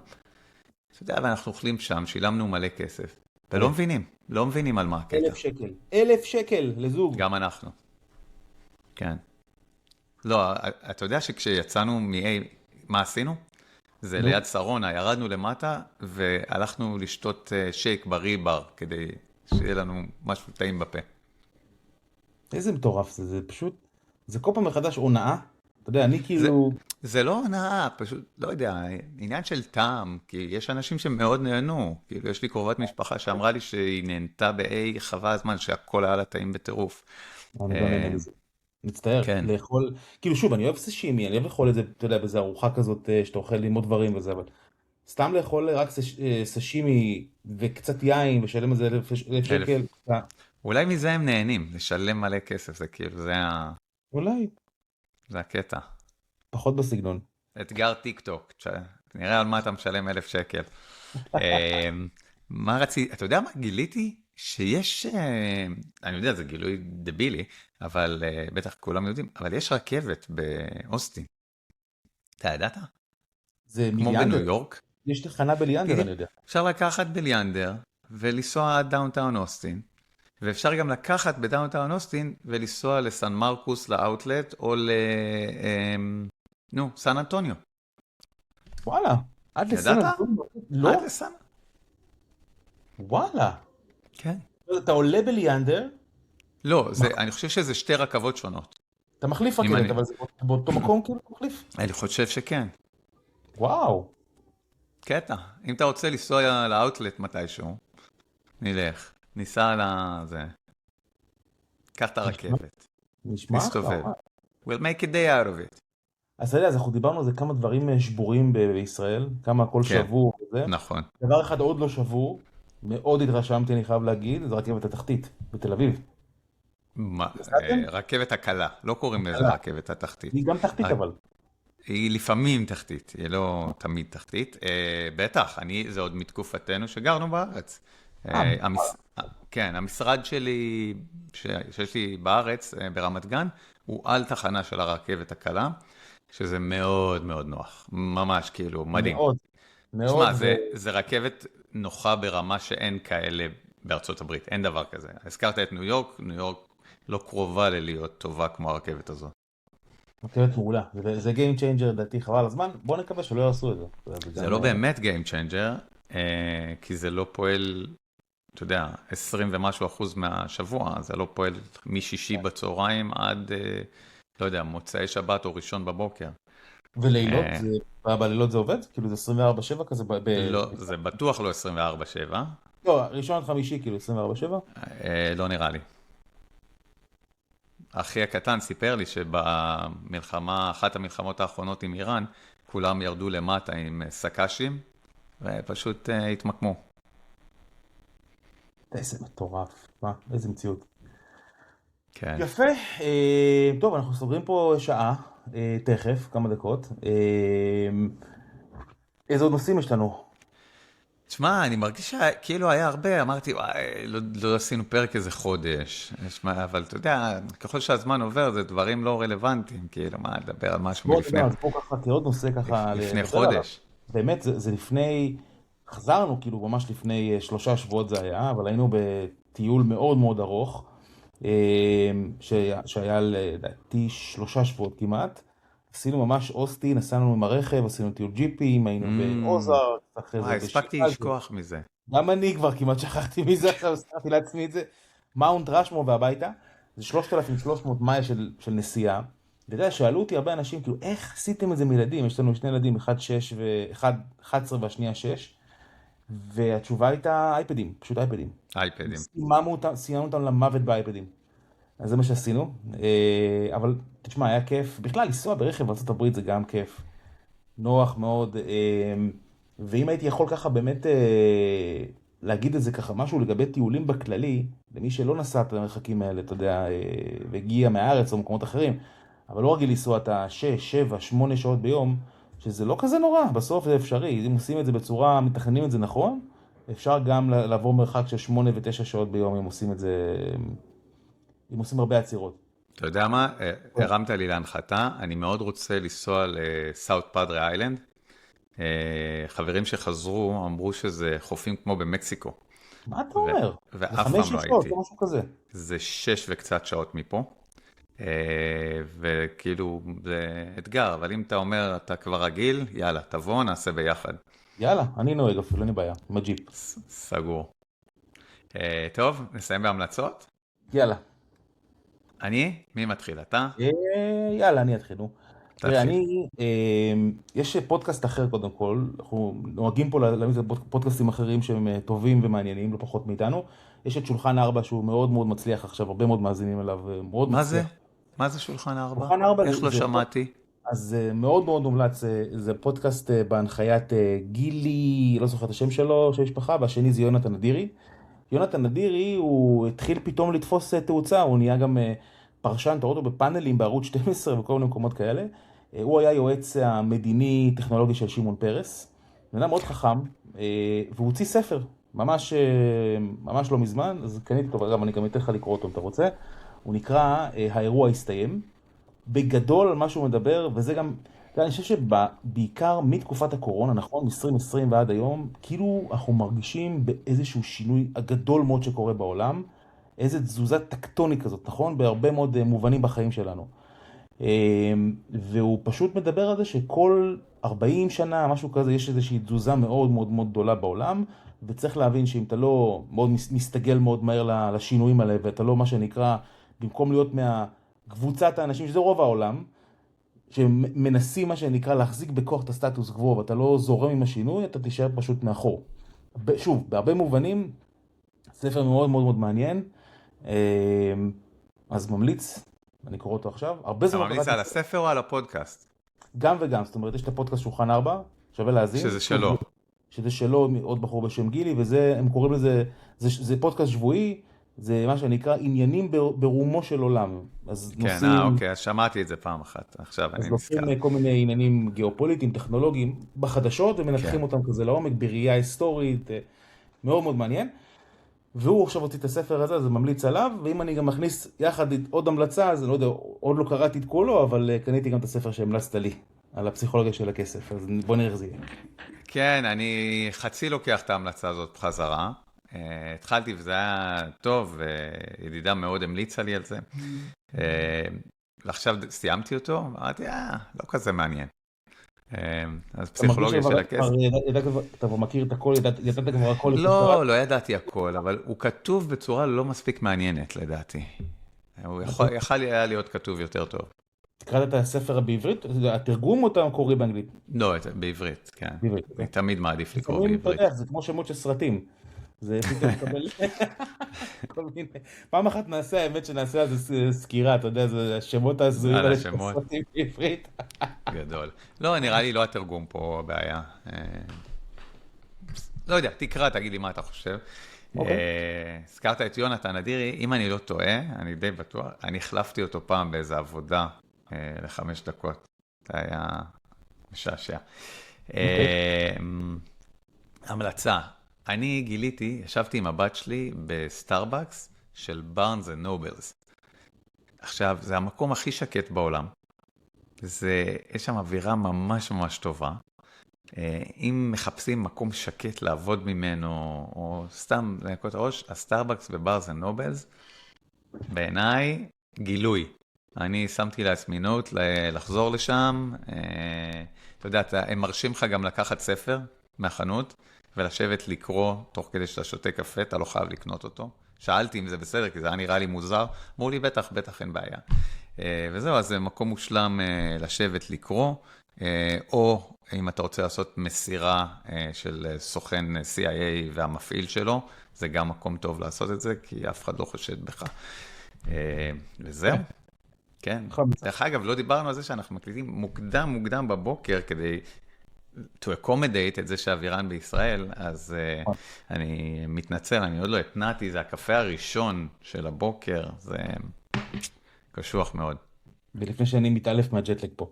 אתה יודע, ואנחנו אוכלים שם, שילמנו מלא כסף. ולא מבינים, לא מבינים על מה הקטע. 1,000 שקל. 1,000 שקל לזוג. גם אנחנו. כן. לא, אתה יודע שכשיצאנו מ-A, מה עשינו? זה ליד שרונה, ירדנו למטה והלכנו לשתות שייק בריבר כדי שיהיה לנו משהו טעים בפה. איזה מטורף זה, זה פשוט, זה כל פעם מחדש הונאה. אתה יודע, אני כאילו... זה לא הונאה, פשוט, לא יודע, עניין של טעם, כי יש אנשים שמאוד נהנו. כאילו, יש לי קרובת משפחה שאמרה לי שהיא נהנתה ב-A חווה הזמן, שהכל היה לה טעים בטירוף. אני גם נהנה לזה. מצטער, לאכול, כאילו שוב, אני אוהב סשימי, אני אוהב לאכול את זה, אתה יודע, באיזו ארוחה כזאת, שאתה אוכל ללמוד דברים וזה, אבל סתם לאכול רק סשימי וקצת יין ושלם את זה 1,000 שקל. אולי מזה הם נהנים, לשלם מלא כסף, זה כאילו, אולי. זה הקטע. פחות בסגנון. אתגר טיק טוק, נראה על מה אתה משלם 1,000 שקל. מה רציתי, אתה יודע מה גיליתי? שיש, אני יודע, זה גילוי דבילי, אבל בטח כולם יודעים, אבל יש רכבת באוסטין. אתה ידעת? זה כמו מיליאנדר. בניו יורק. יש תחנה בליאנדר, אני יודע. אפשר לקחת בליאנדר ולנסוע עד דאונטאון אוסטין, ואפשר גם לקחת בדאונטאון אוסטין ולנסוע לסן מרקוס, לאוטלט, או סן אנטוניו. וואלה, עד לסן אנטוניו? לא. עד לסן. וואלה. כן. אתה עולה בליאנדר? לא, אני חושב שזה שתי רכבות שונות. אתה מחליף רכבת, אבל זה באותו מקום כאילו אתה מחליף? אני חושב שכן. וואו. קטע. אם אתה רוצה לנסוע לאוטלט מתישהו, נלך. ניסע לזה. קח את הרכבת. נסתובב. We'll make a day out of it. אז אתה יודע, אז אנחנו דיברנו על זה כמה דברים שבורים בישראל, כמה הכל שבור וזה. נכון. דבר אחד עוד לא שבור, מאוד התרשמתי, אני חייב להגיד, זה רכבת התחתית בתל אביב. נסעתם? רכבת הקלה, לא קוראים לזה הקלה. רכבת התחתית. היא גם תחתית אבל. היא לפעמים תחתית, היא לא תמיד תחתית. בטח, זה עוד מתקופתנו שגרנו בארץ. כן, המשרד שלי, שיש לי בארץ, ברמת גן, הוא על תחנה של הרכבת הקלה, שזה מאוד מאוד נוח. ממש כאילו מדהים. מאוד, מאוד. תשמע, זה רכבת נוחה ברמה שאין כאלה בארצות הברית, אין דבר כזה. הזכרת את ניו יורק, ניו יורק לא קרובה ללהיות טובה כמו הרכבת הזו. רכבת מעולה, זה Game Changer לדעתי, חבל הזמן, בוא נקווה שלא יעשו את זה. זה לא באמת Game Changer, כי זה לא פועל, אתה יודע, 20 ומשהו אחוז מהשבוע, זה לא פועל משישי בצהריים עד, לא יודע, מוצאי שבת או ראשון בבוקר. ולילות, בלילות זה עובד? כאילו זה 24/7 כזה? לא, זה בטוח לא 24/7. לא, ראשון עד חמישי כאילו 24/7? לא נראה לי. אחי הקטן סיפר לי שבמלחמה, אחת המלחמות האחרונות עם איראן, כולם ירדו למטה עם סקאשים, ופשוט התמקמו. איזה מטורף, מה? איזה מציאות. כן. יפה, טוב, אנחנו סוגרים פה שעה, תכף, כמה דקות. איזה עוד נושאים יש לנו? תשמע, אני מרגיש שכאילו היה הרבה, אמרתי, וואי, לא עשינו פרק איזה חודש, אבל אתה יודע, ככל שהזמן עובר, זה דברים לא רלוונטיים, כאילו, מה, לדבר על משהו מלפני... אז פה ככה, כעוד נושא ככה... לפני חודש. באמת, זה לפני... חזרנו, כאילו, ממש לפני 3 שבועות זה היה, אבל היינו בטיול מאוד מאוד ארוך, שהיה לדעתי 3 שבועות כמעט. עשינו ממש אוסטין, נסענו עם הרכב, עשינו טיול ג'יפים, היינו באוזר, הספקתי לשכוח מזה. גם אני כבר כמעט שכחתי מזה, עכשיו הסתכלתי לעצמי את זה. מאונט רשמו והביתה, זה 3,300 מייל של נסיעה. אתה יודע, שאלו אותי הרבה אנשים, כאילו, איך עשיתם את זה מילדים? יש לנו 2 ילדים, אחד 6 ואחד 11 והשנייה 6. והתשובה הייתה אייפדים, פשוט אייפדים. אייפדים. סיימנו אותם למוות באייפדים. אז זה מה שעשינו. אבל תשמע, היה כיף. בכלל, לנסוע ברכב בארצות הברית זה גם כיף. נוח מאוד. ואם הייתי יכול ככה באמת להגיד את זה ככה, משהו לגבי טיולים בכללי, למי שלא נסע את המרחקים האלה, אתה יודע, והגיע מהארץ או מקומות אחרים, אבל לא רגיל לנסוע את ה-6, 7, 8 שעות ביום, שזה לא כזה נורא, בסוף זה אפשרי. אם עושים את זה בצורה, מתכננים את זה נכון, אפשר גם לעבור מרחק של 8 ו-9 שעות ביום אם עושים את זה, אם עושים הרבה עצירות. אתה יודע מה? הרמת לי להנחתה, אני מאוד רוצה לנסוע לסאוט פאדרי איילנד. חברים שחזרו אמרו שזה חופים כמו במקסיקו. מה אתה אומר? ואף פעם לא הייתי. או משהו כזה. זה 6 וקצת שעות מפה. וכאילו זה אתגר, אבל אם אתה אומר אתה כבר רגיל, יאללה, תבוא, נעשה ביחד. יאללה, אני נוהג אפילו, אין לי בעיה, עם הג'יפ. סגור. טוב, נסיים בהמלצות? יאללה. אני? מי מתחיל? אתה? יאללה, אני אתחיל. תראה, יש פודקאסט אחר קודם כל, אנחנו נוהגים פה להביא פודקאסטים אחרים שהם טובים ומעניינים, לא פחות מאיתנו. יש את שולחן 4 שהוא מאוד מאוד מצליח עכשיו, הרבה מאוד מאזינים אליו, מאוד מצליח. מה זה? מה זה שולחן 4? שולחן 4 איך לא שמעתי? אז מאוד מאוד מומלץ, זה פודקאסט בהנחיית גילי, לא זוכר את השם שלו, של משפחה, והשני זה יונתן נדירי. יונתן נדירי, הוא התחיל פתאום לתפוס תאוצה, הוא נהיה גם פרשן, אתה רואה אותו בפאנלים בערוץ 12 וכל מיני מקומות כאלה. הוא היה יועץ המדיני טכנולוגי של שמעון פרס, בן אדם מאוד חכם, והוא הוציא ספר, ממש לא מזמן, אז קניתי אותו, אגב, אני גם אתן לך לקרוא אותו אם אתה רוצה. הוא נקרא האירוע הסתיים. בגדול על מה שהוא מדבר, וזה גם, אני חושב שבעיקר מתקופת הקורונה, נכון, מ-2020 ועד היום, כאילו אנחנו מרגישים באיזשהו שינוי הגדול מאוד שקורה בעולם, איזו תזוזה טקטונית כזאת, נכון? בהרבה מאוד מובנים בחיים שלנו. והוא פשוט מדבר על זה שכל 40 שנה, משהו כזה, יש איזושהי תזוזה מאוד מאוד מאוד גדולה בעולם, וצריך להבין שאם אתה לא מאוד מסתגל מאוד מהר לשינויים האלה, ואתה לא מה שנקרא, במקום להיות קבוצת האנשים, שזה רוב העולם, שמנסים מה שנקרא להחזיק בכוח את הסטטוס קוו, ואתה לא זורם עם השינוי, אתה תישאר פשוט מאחור. שוב, בהרבה מובנים, ספר מאוד מאוד מאוד מעניין, אז ממליץ, אני קורא אותו עכשיו. אתה ממליץ על הספר או על הפודקאסט? גם וגם, זאת אומרת, יש את הפודקאסט שולחן 4, שווה להאזין. שזה שלו. שזה שלו, עוד בחור בשם גילי, וזה, הם קוראים לזה, זה פודקאסט שבועי, זה מה שנקרא עניינים ברומו של עולם. אז כן, נושאים, אוקיי, אז שמעתי את זה פעם אחת, עכשיו אז אני נזכר. לוקחים כל מיני עניינים גיאופוליטיים, טכנולוגיים, בחדשות, כן. ומנתחים אותם כזה לעומק, בראייה היסטורית, מאוד מאוד מעניין. והוא עכשיו הוציא את הספר הזה, אז אני ממליץ עליו, ואם אני גם מכניס יחד עוד המלצה, אז אני לא יודע, עוד לא קראתי את כולו, אבל קניתי גם את הספר שהמלצת לי, על הפסיכולוגיה של הכסף, אז בוא נראה איך זה יהיה. כן, אני חצי לוקח את ההמלצה הזאת בחזרה. התחלתי וזה היה טוב, וידידה מאוד המליצה לי על זה. עכשיו סיימתי אותו, אמרתי, לא כזה מעניין. אז פסיכולוגיה של הכסף. אתה כבר מכיר את הכל, ידעת כבר הכל לפני שקראת? לא ידעתי הכל, אבל הוא כתוב בצורה לא מספיק מעניינת, לדעתי. הוא יכל היה להיות כתוב יותר טוב. קראת את הספר בעברית? התרגום או אתה קורא באנגלית? לא, בעברית, כן. בעברית. אני תמיד מעדיף לקרוא לפעמים, אתה בעברית. יודע, זה כמו שמות של סרטים. זה פתאום מקבל כל מיני... פעם אחת נעשה, האמת שנעשה על זה סקירה, אתה יודע, זה השמות ההזויים על האלה של השמות. סרטים בעברית. גדול. לא, נראה לי לא התרגום פה הבעיה. לא יודע, תקרא, תגיד לי מה אתה חושב. אוקיי. הזכרת את יונתן אדירי, אם אני לא טועה, אני די בטוח, אני החלפתי אותו פעם באיזו עבודה ל5 דקות. זה היה משעשע. המלצה, אני גיליתי, ישבתי עם הבת שלי בסטארבקס של בארנס אנד נובלס. עכשיו, זה המקום הכי שקט בעולם. יש שם אווירה ממש ממש טובה. אם מחפשים מקום שקט לעבוד ממנו, או סתם לנקות הראש, הסטארבקס ובארנס אנד נובלס, בעיניי, גילוי. אני שמתי לעצמי נוט לחזור לשם. אתה יודע, הם מרשים לך גם לקחת ספר מהחנות, ולשבת לקרוא תוך כדי שאתה שותה קפה, אתה לא חייב לקנות אותו. שאלתי אם זה בסדר, כי זה היה נראה לי מוזר. אמרו לי, בטח אין בעיה. וזהו, אז זה מקום מושלם לשבת לקרוא, או אם אתה רוצה לעשות מסירה של סוכן CIA והמפעיל שלו, זה גם מקום טוב לעשות את זה, כי אף אחד לא חושד בך. וזהו. כן. דרך אגב, לא דיברנו על זה שאנחנו מקליטים מוקדם בבוקר, כדי to accommodate את זה שהאווירן בישראל, אז אני מתנצל, אני עוד לא התנעתי, זה הקפה הראשון של הבוקר, זה קשוח מאוד. ולפני שאני מתעלף מהג'טלג פה.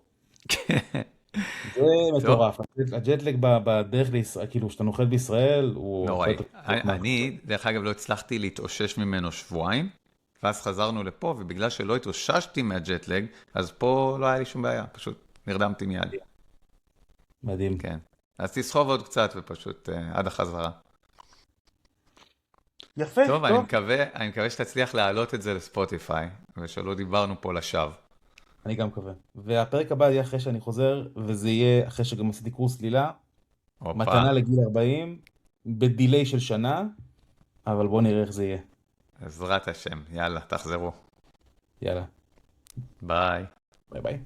זה מטורף. הג'טלג בדרך לישראל, כאילו, שאתה נוחת בישראל, הוא... נוראי. אני, דרך אגב, לא הצלחתי להתאושש ממנו שבועיים, ואז חזרנו לפה, ובגלל שלא התאוששתי מהג'טלג, אז פה לא היה לי שום בעיה, פשוט נרדמתי מיד. מדהים. כן. אז תסחוב עוד קצת, ופשוט עד החזרה. יפה, טוב, אני מקווה שתצליח להעלות את זה לספוטיפיי, ושלא דיברנו פה לשווא. אני גם מקווה. והפרק הבא יהיה אחרי שאני חוזר, וזה יהיה אחרי שגם עשיתי קורס צלילה, מתנה לגיל 40, בדיליי של שנה, אבל בואו נראה איך זה יהיה. עזרת השם, יאללה, תחזרו. יאללה. ביי. ביי ביי.